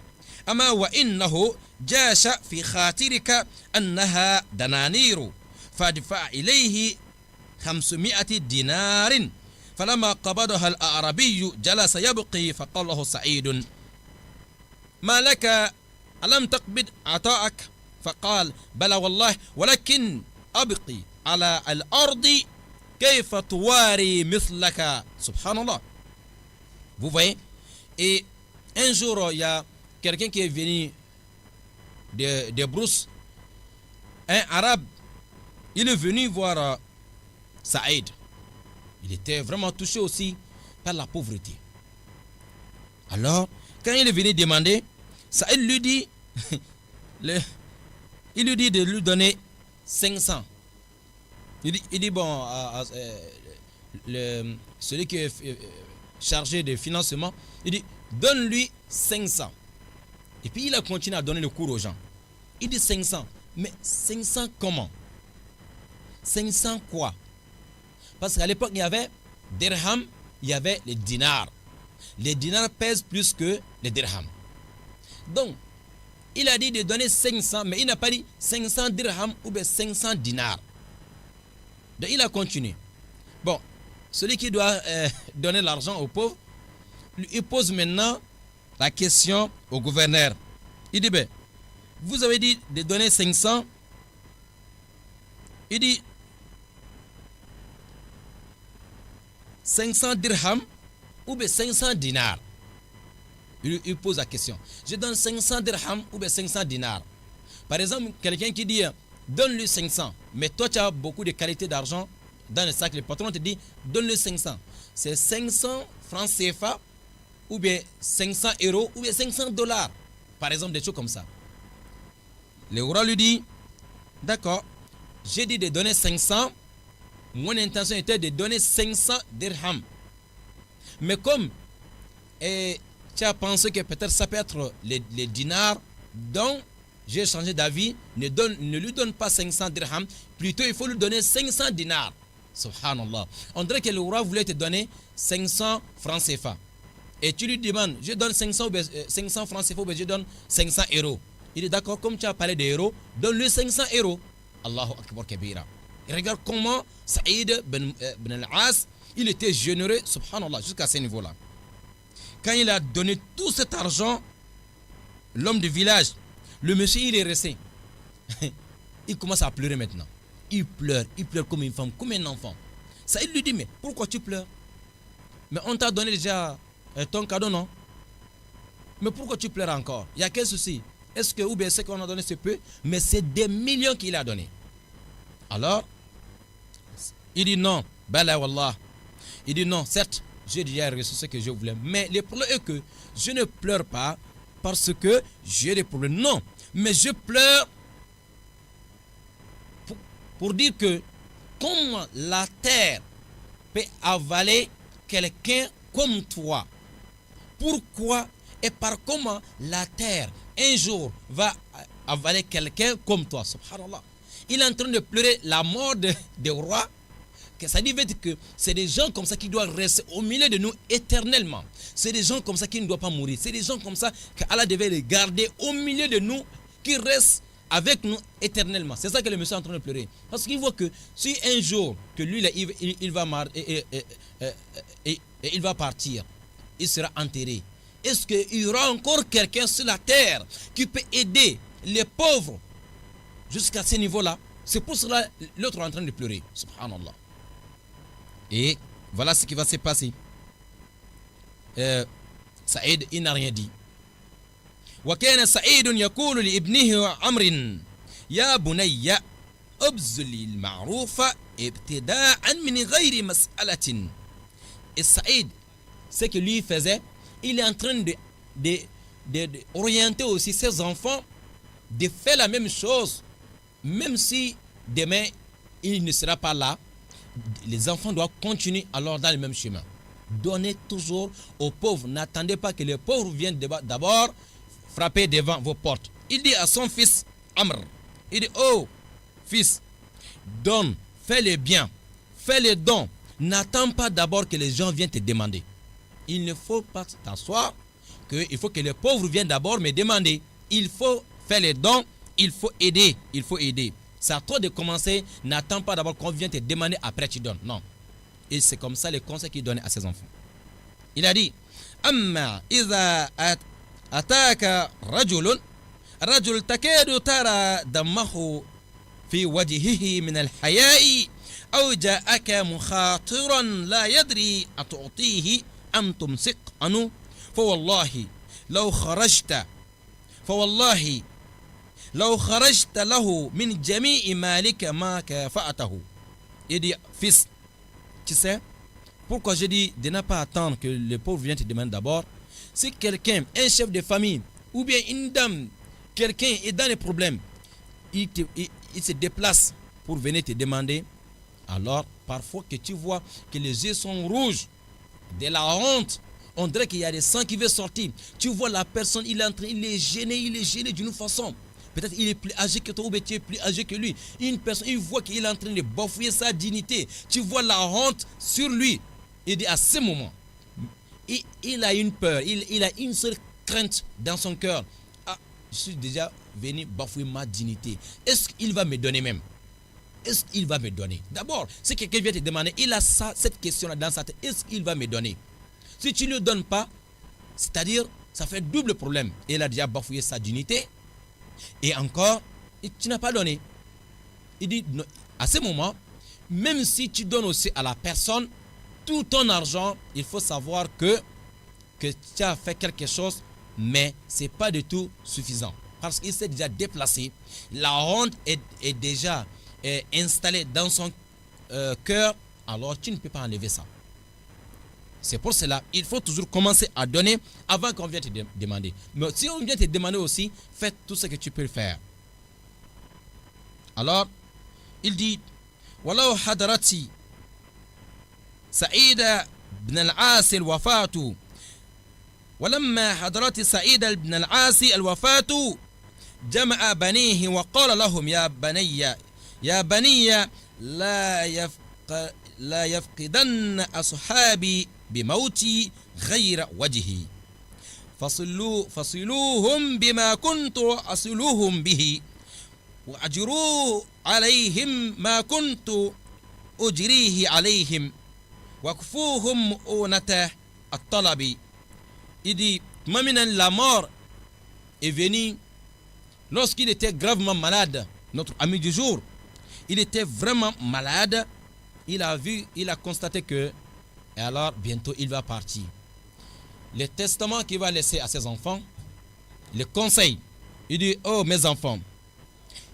أما وإنه جاش في خاطرك أنها دنانير فادفع إليه 500 دينار فلما قبضها الأعرابي جلس يبقي فقال له سعيد ما لك ألم تقبض عطاءك فقال بلى والله ولكن أبقي على الأرض كيف تواري مثلك سبحان الله. Vous voyez, et un jour il y a quelqu'un qui est venu de Brousse, un arabe, il est venu voir Saïd. Il était vraiment touché aussi par la pauvreté. Alors, quand il est venu demander, Saïd lui dit, il lui dit de lui donner 500. Il dit bon, celui qui est chargé de financement, il dit donne-lui 500. Et puis il a continué à donner le cours aux gens. Il dit 500. Mais 500 comment? 500 quoi? Parce qu'à l'époque, il y avait dirham, il y avait les dinars. Les dinars pèsent plus que les dirhams. Donc, il a dit de donner 500, mais il n'a pas dit 500 dirhams ou bien 500 dinars. Donc, il a continué. Bon, celui qui doit donner l'argent aux pauvres, il pose maintenant la question au gouverneur. Il dit, ben, vous avez dit de donner 500. Il dit 500 dirhams ou bien 500 dinars. Il pose la question. Je donne 500 dirhams ou bien 500 dinars. Par exemple, quelqu'un qui dit donne-lui 500, mais toi tu as beaucoup de qualité d'argent dans le sac. Le patron te dit donne-lui 500. C'est 500 francs CFA ou bien 500 euros ou bien 500 dollars. Par exemple, des choses comme ça. Le roi lui dit d'accord, j'ai dit de donner 500. Mon intention était de donner 500 dirhams. Mais comme tu as pensé que peut-être ça peut être les dinars, donc j'ai changé d'avis. Ne lui donne pas 500 dirhams, plutôt il faut lui donner 500 dinars. Subhanallah. On dirait que le roi voulait te donner 500 francs CFA. Et tu lui demandes, je donne 500 francs CFA, ou je donne 500 euros. Il dit d'accord, comme tu as parlé d'euros, donne-lui 500 euros. Allahu Akbar Kabira. Et regarde comment Saïd ben al-As, il était généreux, subhanallah, jusqu'à ce niveau-là. Quand il a donné tout cet argent, l'homme du village, le monsieur, il est resté. Il commence à pleurer maintenant. Il pleure comme une femme, comme un enfant. Saïd lui dit, mais pourquoi tu pleures? Mais on t'a donné déjà ton cadeau, non? Mais pourquoi tu pleures encore? Il y a quel souci? Est-ce que, ou bien ce qu'on a donné, c'est peu? Mais c'est des millions qu'il a donné. Alors, il dit non, bala wallah. Il dit non, certes, j'ai déjà reçu ce que je voulais. Mais le problème est que je ne pleure pas parce que j'ai des problèmes. Non, mais je pleure pour dire que comment la terre peut avaler quelqu'un comme toi. Pourquoi et par comment la terre un jour va avaler quelqu'un comme toi? Subhanallah. Il est en train de pleurer la mort des rois. Ça dit que c'est des gens comme ça qui doivent rester au milieu de nous éternellement. C'est des gens comme ça qui ne doivent pas mourir. C'est des gens comme ça qu'Allah devait les garder au milieu de nous, qui restent avec nous éternellement. C'est ça que le monsieur est en train de pleurer. Parce qu'il voit que si un jour que lui, il va partir, il sera enterré. Est-ce qu'il y aura encore quelqu'un sur la terre qui peut aider les pauvres jusqu'à ce niveau-là? C'est pour cela que l'autre est en train de pleurer. Subhanallah. Et voilà ce qui va se passer. Saïd, il n'a rien dit. وكان سعيد يقول لابنه عمرو يا بني ابذل المعروف ابتداء من غير مسألة. Et Saïd, ce que lui faisait, il est en train de orienter aussi ses enfants de faire la même chose, même si demain il ne sera pas là. Les enfants doivent continuer alors dans le même chemin. Donnez toujours aux pauvres. N'attendez pas que les pauvres viennent d'abord frapper devant vos portes. Il dit à son fils Amr, il dit, oh fils, donne, fais le bien, fais le don. N'attends pas d'abord que les gens viennent te demander. Il ne faut pas t'asseoir, il faut que les pauvres viennent d'abord me demander. Il faut faire les dons, il faut aider, il faut aider. C'est à toi de commencer. N'attends pas d'abord qu'on vienne te demander, après tu donnes. Non. Et c'est comme ça le conseil qu'il donne à ses enfants. Il a dit, Amma iza ataka rajulun rajul takadu tara dammahu fi wajhihi min al-haya'i aw ja'aka mukhatiran la yadri atu'tihi am tumsik anu fa wallahi law kharajta لو خرجت له من جميع مالك ما كفأته. Il dit, fils, tu sais pourquoi je dis de ne pas attendre que le pauvre vienne te demander d'abord? Si quelqu'un, un chef de famille ou bien une dame, quelqu'un est dans les problèmes, il se déplace pour venir te demander, alors parfois que tu vois que les yeux sont rouges de la honte, on dirait qu'il y a des sangs qui veulent sortir. Tu vois la personne, il est gêné d'une façon. Peut-être il est plus âgé que toi ou tu es plus âgé que lui. Une personne, il voit qu'il est en train de bafouer sa dignité. Tu vois la honte sur lui. Il dit à ce moment, il a une peur, il a une seule crainte dans son cœur. Ah, je suis déjà venu bafouer ma dignité. Est-ce qu'il va me donner même? Est-ce qu'il va me donner? D'abord, si quelqu'un vient te demander, il a cette question-là dans sa tête. Est-ce qu'il va me donner? Si tu ne le donnes pas, c'est-à-dire, ça fait double problème. Il a déjà bafoué sa dignité. Et encore, tu n'as pas donné. Il dit, à ce moment, même si tu donnes aussi à la personne tout ton argent, il faut savoir que tu as fait quelque chose, mais ce n'est pas du tout suffisant. Parce qu'il s'est déjà déplacé. La honte est déjà installée dans son cœur, alors tu ne peux pas enlever ça. C'est pour cela il faut toujours commencer à donner avant qu'on vienne te demander. Mais si on vient te demander aussi, fais tout ce que tu peux faire. Alors, il dit, Walau hadarati Saïd ibn al-As al-Wafatu. ولما حضرت سعيد بن العاص الوفاة جمع بنيه وقال لهم يا بني لا يفقدن أصحابي بموتي غير وجهي فصلوهم بما كنت أصلوهم به وأجروا عليهم ما كنت أجريه عليهم وكفوهم مؤونة الطلب. Il dit, maintenant la mort est venue lorsqu'il était gravement malade. Notre ami du jour, il était vraiment malade. Il a constaté que, et alors bientôt il va partir. Le testament qu'il va laisser à ses enfants, le conseil, il dit, oh mes enfants,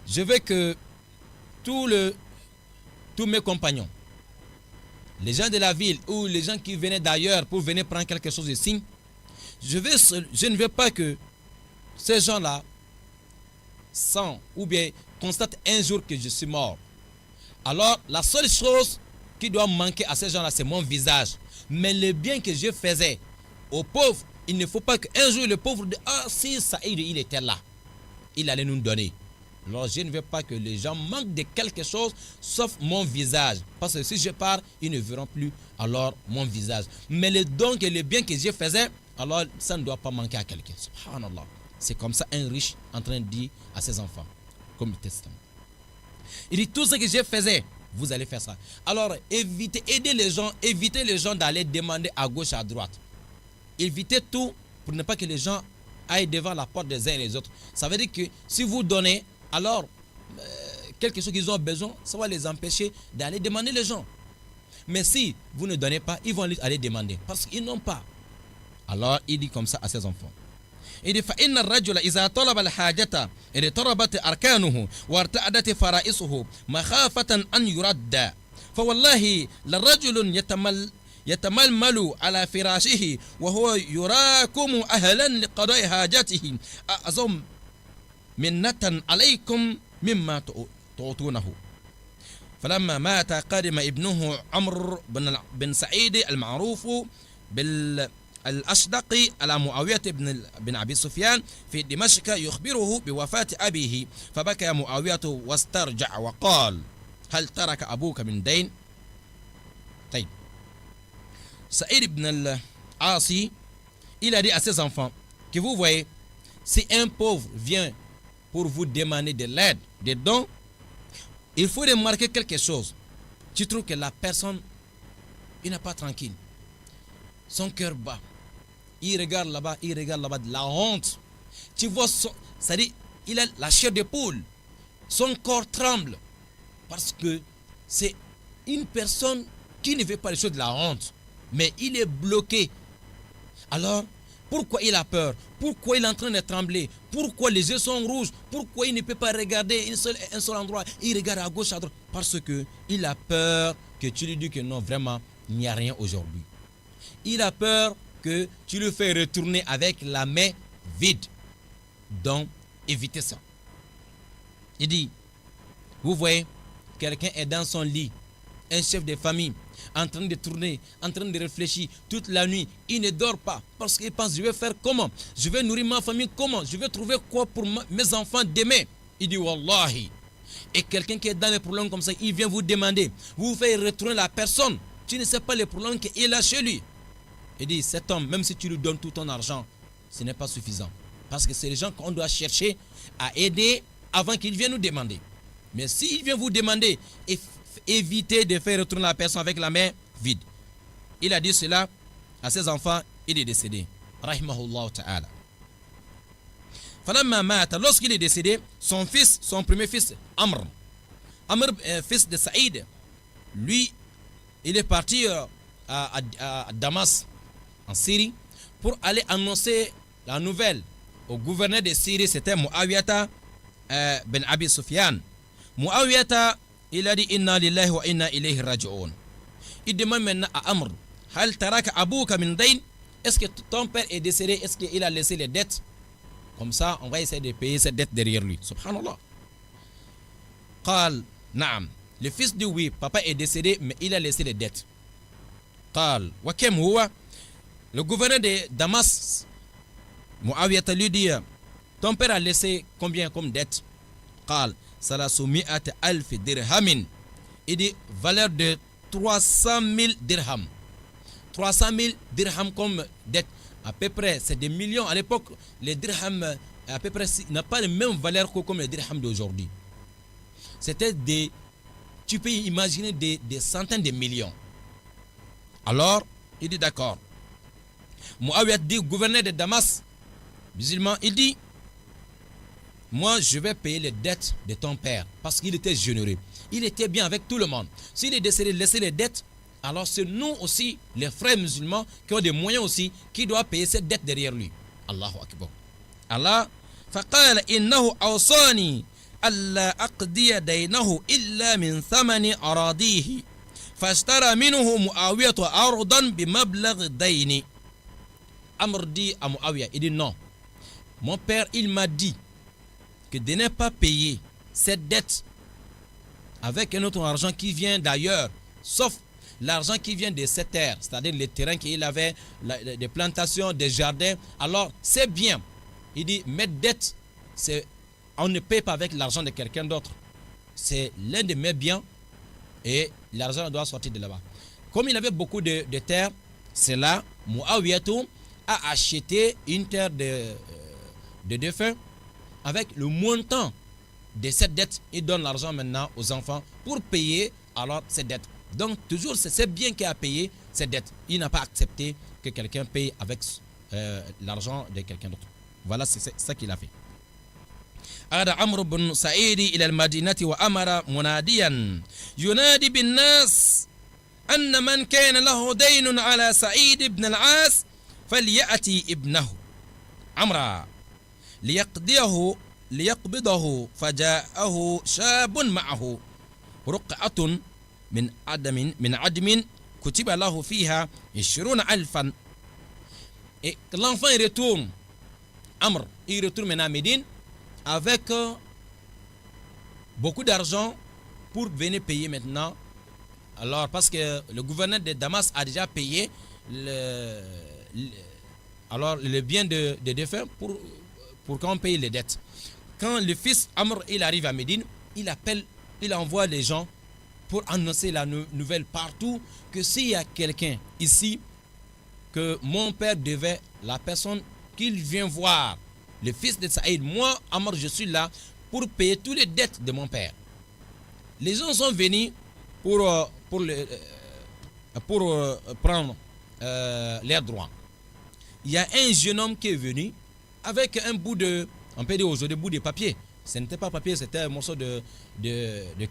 je veux que tous mes compagnons, les gens de la ville ou les gens qui venaient d'ailleurs pour venir prendre quelque chose ici, je ne veux pas que ces gens-là sentent ou bien constatent un jour que je suis mort. Alors, la seule chose qui doit manquer à ces gens-là, c'est mon visage. Mais le bien que je faisais aux pauvres, il ne faut pas qu'un jour le pauvre dise, ah si Saïd il était là, il allait nous donner. Alors je ne veux pas que les gens manquent de quelque chose sauf mon visage. Parce que si je pars, ils ne verront plus alors mon visage. Mais le don et le bien que je faisais, alors ça ne doit pas manquer à quelqu'un. Subhanallah. C'est comme ça un riche en train de dire à ses enfants, comme le testament. Il dit tout ce que je faisais, vous allez faire ça. Alors aidez les gens, évitez les gens d'aller demander à gauche, à droite. Évitez tout pour ne pas que les gens aillent devant la porte des uns et des autres. Ça veut dire que si vous donnez, alors quelque chose qu'ils ont besoin, ça va les empêcher d'aller demander les gens. Mais si vous ne donnez pas, ils vont aller demander parce qu'ils n'ont pas. Alors il dit comme ça à ses enfants. Il dit فإن الرجل إذا طلب الحاجة اضطربت أركانه وارتعدت فرائصه مخافة أن يرد فوالله للرجل يتململ على فراشه وهو يراكم أهلا لقضاء حاجته أعظم منة عليكم مما تعطونه. فلما مات قدم ابنه عمرو بن سعيد المعروف بالأشدق على معاوية بن أبي سفيان في دمشق يخبره بوفاة أبيه فبكى معاوية واسترجع وقال هل ترك أبوك من دين؟ طيب Saïd ibn al-Asi, il a dit à ses enfants que vous voyez, si un pauvre vient pour vous demander de l'aide, des dons, il faut remarquer quelque chose. Tu trouves que la personne, il n'est pas tranquille. Son cœur bat. Il regarde là-bas, de la honte. Tu vois, c'est-à-dire, il a la chair de poule. Son corps tremble. Parce que c'est une personne qui ne veut pas les choses de la honte. Mais il est bloqué. Alors, pourquoi il a peur? Pourquoi il est en train de trembler? Pourquoi les yeux sont rouges? Pourquoi il ne peut pas regarder un seul endroit? Il regarde à gauche, à droite. Parce que il a peur que tu lui dis que non, vraiment, il n'y a rien aujourd'hui. Il a peur que tu le fais retourner avec la main vide. Donc, évitez ça. Il dit, vous voyez, quelqu'un est dans son lit, un chef de famille, en train de tourner, en train de réfléchir toute la nuit. Il ne dort pas parce qu'il pense, je vais faire comment? Je vais nourrir ma famille comment? Je vais trouver quoi pour mes enfants demain? Il dit, Wallahi. Et quelqu'un qui est dans les problèmes comme ça, il vient vous demander, vous faites retourner la personne. Tu ne sais pas les problèmes qu'il a chez lui. Il dit, cet homme, même si tu lui donnes tout ton argent, ce n'est pas suffisant. Parce que c'est les gens qu'on doit chercher à aider avant qu'ils viennent nous demander. Mais s'il vient vous demander, évitez de faire retourner la personne avec la main vide. Il a dit cela à ses enfants, il est décédé. Rahimahullah ta'ala. Falamma mata, lorsqu'il est décédé, son fils, son premier fils, Amr, fils de Saïd, lui, il est parti à Damas, en Syrie, pour aller annoncer la nouvelle au gouverneur de Syrie, c'était Muawiyata ben Abi Sufyan. Muawiyata, il a dit inna lillahi wa inna ilayhi raji'un. Il demande maintenant à Amr, hal taraka abuka min dayn? Est-ce que ton père est décédé? Est-ce qu'il a laissé les dettes? Comme ça, on va essayer de payer cette dette derrière lui. Subhanallah. Qal, na'am. Le fils dit oui, papa est décédé, mais il a laissé les dettes. Qal, wa kam huwa? Le gouverneur de Damas, Muawiyata lui dit, ton père a laissé combien comme dette? Qal, salasumi'at alf dirhamin. Il dit valeur de 300 000 dirhams. 300 000 dirhams comme dette. À peu près, c'est des millions. À l'époque, les dirhams, à peu près, n'a pas la même valeur que comme les dirhams d'aujourd'hui. C'était des, tu peux imaginer des centaines de millions. Alors, il dit d'accord. Muawiyat dit, gouverneur de Damas, musulman, il dit, moi, je vais payer les dettes de ton père parce qu'il était généreux. Il était bien avec tout le monde. S'il est décédé de laisser les dettes, alors c'est nous aussi, les frères musulmans, qui ont des moyens aussi, qui doivent payer cette dette derrière lui. Allahu Akbar. Allah, فقال إنه أوصاني ألا أقضي دينه إلا من ثمن أراضيه فاشترى منه معاوية أرضا بمبلغ الدين. Amr dit à Muawiyah, il dit non. Mon père, il m'a dit que de ne pas payer cette dette avec un autre argent qui vient d'ailleurs, sauf l'argent qui vient de cette terre, c'est-à-dire les terrains qu'il avait, des plantations, des jardins, alors c'est bien. Il dit, mes dettes, on ne paye pas avec l'argent de quelqu'un d'autre. C'est l'un de mes biens et l'argent doit sortir de là-bas. Comme il avait beaucoup de terres, c'est là, Muawiyatu a acheté une terre de défunt avec le montant de cette dette. Il donne l'argent maintenant aux enfants pour payer alors cette dette. Donc toujours c'est bien qu'il a payé cette dette. Il n'a pas accepté que quelqu'un paye avec l'argent de quelqu'un d'autre. Voilà, c'est ça qu'il a fait. عاد عمرو بن سعيد إلى المدينة وأمر مناديا ينادي بالناس أن من كان له دين على سعيد بن العاص فليأتي ابنه عمرو ليقبضه فجاءه شاب معه رقعة من عدم كتب له فيها 20,000. Et l'enfant il retourne, Amr, il retourne maintenant à Médine avec beaucoup d'argent pour venir payer maintenant. Alors parce que le gouverneur de Damas a déjà payé le bien de défunt pour qu'on paye les dettes. Quand le fils Amr il arrive à Médine, il envoie les gens pour annoncer la nouvelle partout que s'il y a quelqu'un ici que mon père devait, la personne qu'il vient voir, le fils de Saïd, moi Amr je suis là pour payer toutes les dettes de mon père. Les gens sont venus pour prendre leurs droits. Il y a un jeune homme qui est venu avec un bout de, on peut dire aujourd'hui, bout de papier. Ce n'était pas papier, c'était un morceau de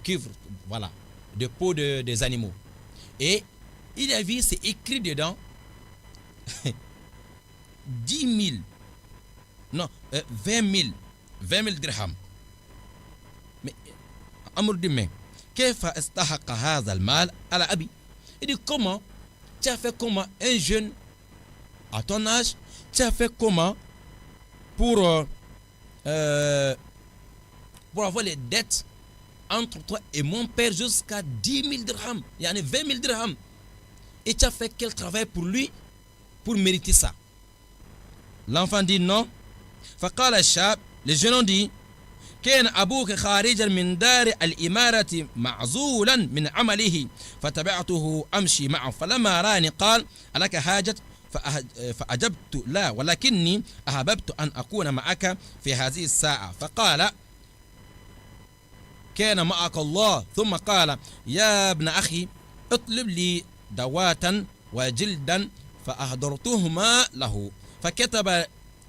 cuivre, voilà, de peau des animaux. Et il a vu, c'est écrit dedans 10 000, non, 20 000 dirhams. Mais Amr dit, mais كيف استحق هذا المال على أبي? Il dit, comment tu as fait, comment un jeune à ton âge, tu as fait comment pour avoir les dettes entre toi et mon père jusqu'à 10 000 dirhams, il y en a 20 000 dirhams. Et tu as fait quel travail pour lui pour mériter ça? L'enfant dit non. فقال الشاب, le jeune homme dit, كان أبوك خارجا من دار الإمارة معزولا من عمله فتبعته أمشي معه فلما راني قال ألك حاجة فأجبت لا ولكني أحببت أن أكون معك في هذه الساعة فقال كان معك الله ثم قال يا ابن أخي اطلب لي دواتا وجلدا فأهدرتهما له فكتب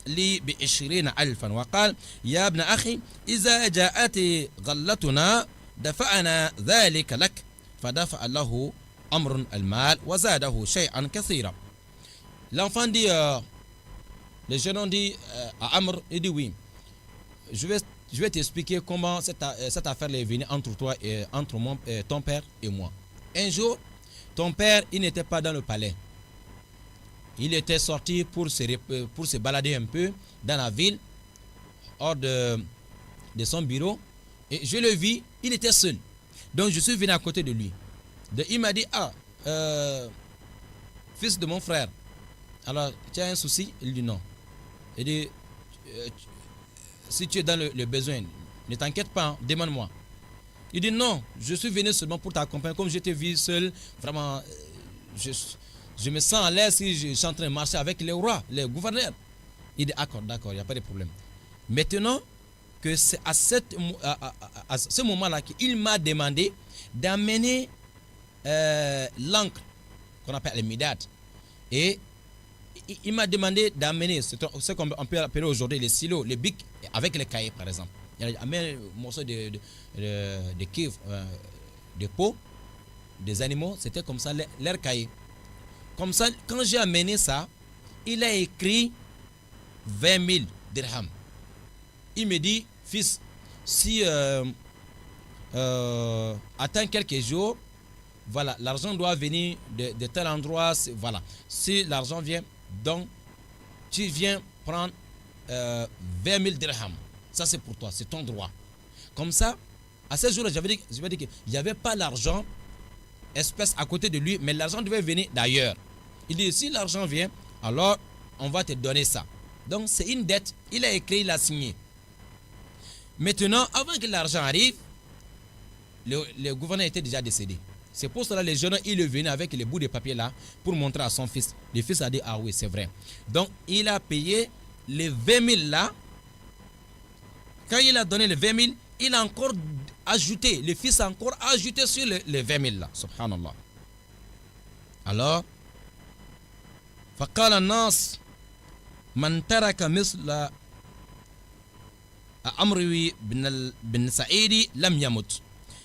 لي ب20,000 وقال يا ابن أخي إذا جاءت غلتنا دفعنا ذلك لك فدفع له أمر المال وزاده شيئا كثيرا. L'enfant dit, le jeune homme dit à Amr, il dit oui, je vais t'expliquer comment cette affaire est venue entre toi et entre ton père et moi. Un jour, ton père, il n'était pas dans le palais. Il était sorti pour se balader un peu dans la ville, hors de son bureau. Et je le vis, il était seul. Donc je suis venu à côté de lui. Il m'a dit, fils de mon frère, alors tu as un souci? Il dit non. Il dit, si tu es dans le besoin, ne t'inquiète pas, demande-moi. Il dit non, je suis venu seulement pour t'accompagner. Comme je t'ai vu seul, vraiment, je me sens à l'aise si je suis en train de marcher avec les rois, les gouverneurs. Il dit d'accord, il n'y a pas de problème. Maintenant que c'est à ce moment-là qu'il m'a demandé d'amener l'encre qu'on appelle le midad. Et il m'a demandé d'amener ce qu'on peut appeler aujourd'hui les silos, les bics, avec les cahiers par exemple. Il a amené un morceau de cuivre, de peau des animaux, c'était comme ça leur cahier. Comme ça, quand j'ai amené ça, il a écrit 20 000 dirhams. Il me dit, fils, si attends quelques jours, voilà, l'argent doit venir de tel endroit, voilà. Si l'argent vient, donc tu viens prendre 20 000 dirhams. Ça c'est pour toi, c'est ton droit. Comme ça, à ce jour-là, je vais dire qu'il n'y avait pas l'argent espèces à côté de lui, mais l'argent devait venir d'ailleurs. Il dit, si l'argent vient, alors on va te donner ça. Donc c'est une dette, il a écrit, il a signé. Maintenant, avant que l'argent arrive, le gouverneur était déjà décédé. C'est pour cela que le jeune homme, il est venu avec les bouts de papier là pour montrer à son fils. Le fils a dit, ah oui, c'est vrai. Donc, il a payé les 20 000 là. Quand il a donné les 20 000, il a encore ajouté, le fils a encore ajouté sur les 20 000 là. Subhanallah. Alors, فقال الناس من ترك مثل أمر بن سعيد لم يمت.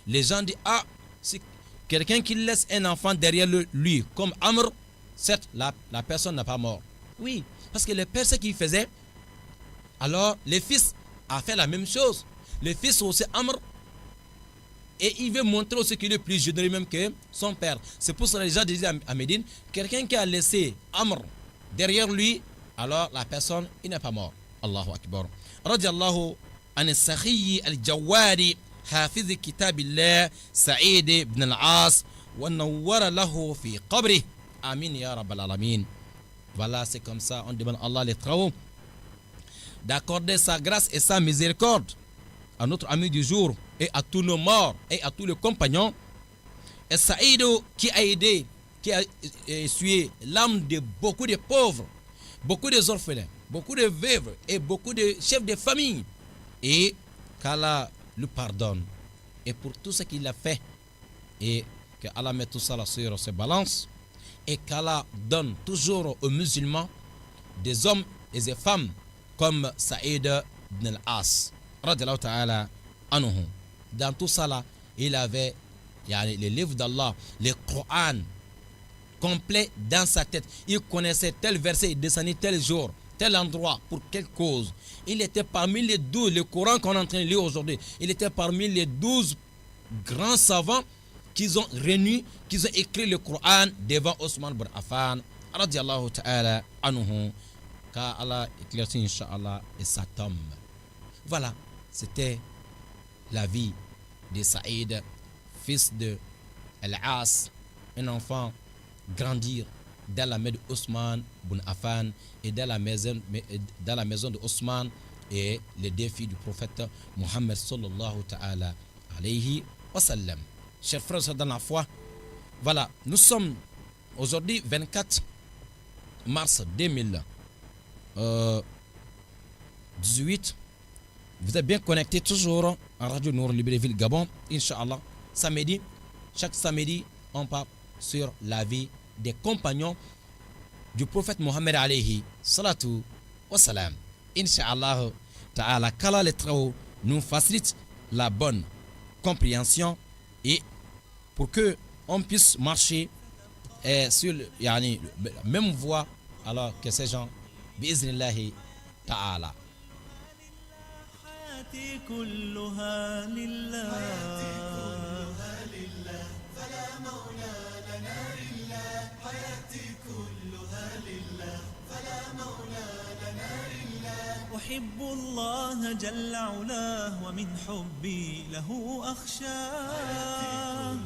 Les gens disent, ah, c'est quelqu'un qui laisse un enfant derrière lui, comme Amr, certes, la personne n'a pas mort. Oui, parce que le père, ce qu'il faisait, alors le fils a fait la même chose. Le fils aussi, Amr, et il veut montrer aussi qu'il est plus généreux même que son père. C'est pour ça que les gens disaient à Médine, quelqu'un qui a laissé Amr derrière lui, alors la personne, il n'est pas mort. Allahu Akbar. Radiallahu an Sakhi al-Jawari, حافظ كتاب الله سعيد بن العاص ونور له في قبره آمين يا رب العالمين. Voilà, c'est comme ça, on demande à Allah les travaux d'accorder sa grâce et sa miséricorde à notre ami du jour et à tous nos morts et à tous les compagnons. Et Saïd qui a aidé, qui a essuyé l'âme de beaucoup de pauvres, beaucoup de orphelins, beaucoup de veuves et beaucoup de chefs de famille, et qu'Allah le pardonne et pour tout ce qu'il a fait, et que Allah mette tout ça sur ses balances, et qu'Allah donne toujours aux musulmans des hommes et des femmes comme Saïd ibn al-As radiallahu ta'ala anhu. Dans tout ça là, il avait les livres d'Allah, le Coran complet dans sa tête. Il connaissait tel verset, il descendait tel jour, tel endroit, pour quelle cause. Il était parmi les 12, le Coran qu'on est en train de lire aujourd'hui, il était parmi les 12 grands savants qui ont réuni, qui ont écrit le Coran devant Osman ibn Affan radiallahu ta'ala anhu, car Allah éclaircit incha'Allah et sa tombe. Voilà, c'était la vie de Saïd, fils de Al-As, un enfant grandir dans la maison d'Osman ibn Affan et dans la maison d'Osman et les deux filles du prophète Mohammed sallallahu ta'ala alayhi wa sallam. Chers frères dans la foi, voilà, nous sommes aujourd'hui 24 mars 2018. Vous êtes bien connectés toujours à Radio Nour Libreville Gabon, Inch'Allah. Samedi, chaque samedi, on parle sur la vie des compagnons du prophète Mohammed alayhi salatu wa salam. Inch'Allah ta'ala, qu'Allah les travaux nous facilite la bonne compréhension et pour que on puisse marcher sur la même voie alors que ces gens bi'iznillahi ta'ala. كلها لله فلا مولى لنا إلا حياتي كلها لله فلا مولى لنا إلا أحب الله جل علاه ومن حبي له أخشاه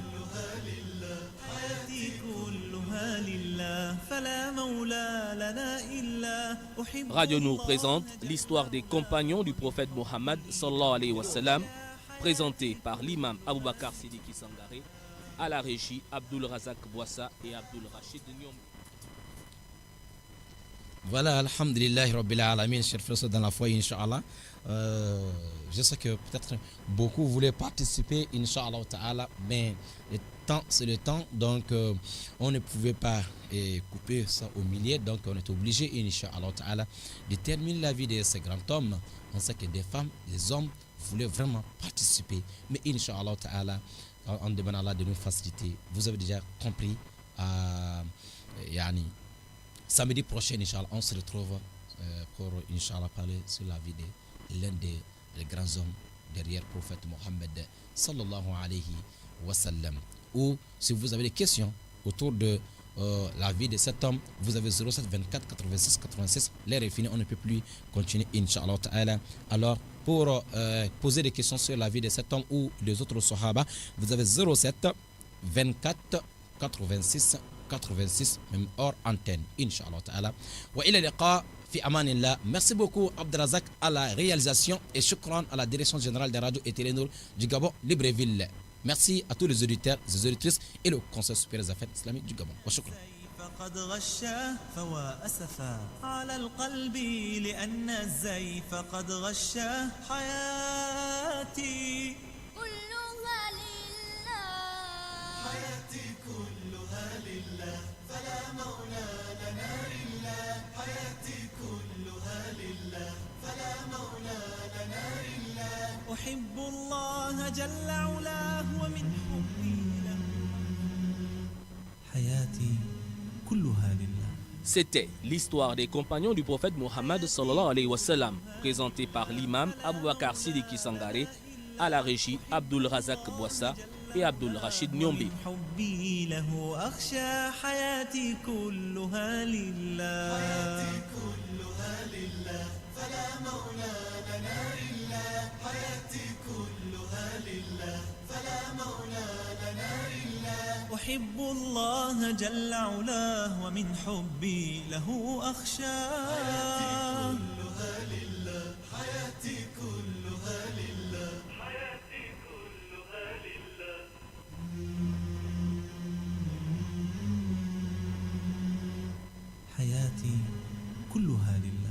حياتي كلها لله فلا مولى لنا إلا أحب. Radio Nour présente l'histoire des compagnons du prophète Mohammed sallallahu alayhi wa sallam, présenté par l'imam Aboubakar Sidiki Sangaré, à la régie Abdul Razak Bouassa et Abdul Rachid Nyom. Voilà, alhamdulillah rabbil alamin, chers frères dans la foi, inch'Allah. Je sais que peut-être beaucoup voulaient participer, inch'Allah ta'ala, mais le temps, c'est le temps, donc on ne pouvait pas couper ça au milieu, donc on est obligé, inch'Allah ta'ala, de terminer la vie de ces grands hommes. On sait que des femmes, des hommes voulaient vraiment participer, mais inch'Allah ta'ala, on demande à Allah de nous faciliter. Vous avez déjà compris, samedi prochain, Inch'Allah, on se retrouve pour, Inch'Allah, parler sur la vie de l'un des grands hommes derrière le prophète Mohammed sallallahu alayhi wa sallam. Ou si vous avez des questions autour de la vie de cet homme, vous avez 07 24 86 86. L'air est fini, on ne peut plus continuer, Inch'Allah ta'ala. Alors, pour poser des questions sur la vie de cet homme ou des autres sahaba, vous avez 07 24 86 86 même hors antenne Inch'Allah ta'ala. Wa ila liqa fi amanillah. Merci beaucoup Abdelrazak à la réalisation et shukran à la direction générale des radios et télénours du Gabon Libreville. Merci à tous les auditeurs, les auditrices et le Conseil supérieur des affaires islamiques du Gabon. Wa shukran. فقد غشاه فوا أسفا على القلب لأن الزيف قد غشاه حياتي كلها لله حياتي كلها لله فلا مولى لنا إلا حياتي كلها لله فلا مولى لنا إلا أحب الله جل علاه ومن حبي له حياتي كلها لله. C'était l'histoire des compagnons du prophète Mohammed sallallahu alayhi wa sallam, présenté par l'imam Aboubakar Sidiki Sangaré, à la régie Abdul Razak Bouassa et Abdul Rachid Nyombi. حبي له أخشى حياتي كلها لله حياتي كلها لله فلا مولى لنا إلا حياتي كلها لله فلا مولى لنا إلا أحب الله جل علاه ومن حبي له أخشاه كلها لله حياتي كلها لله حياتي كلها لله حياتي كلها لله.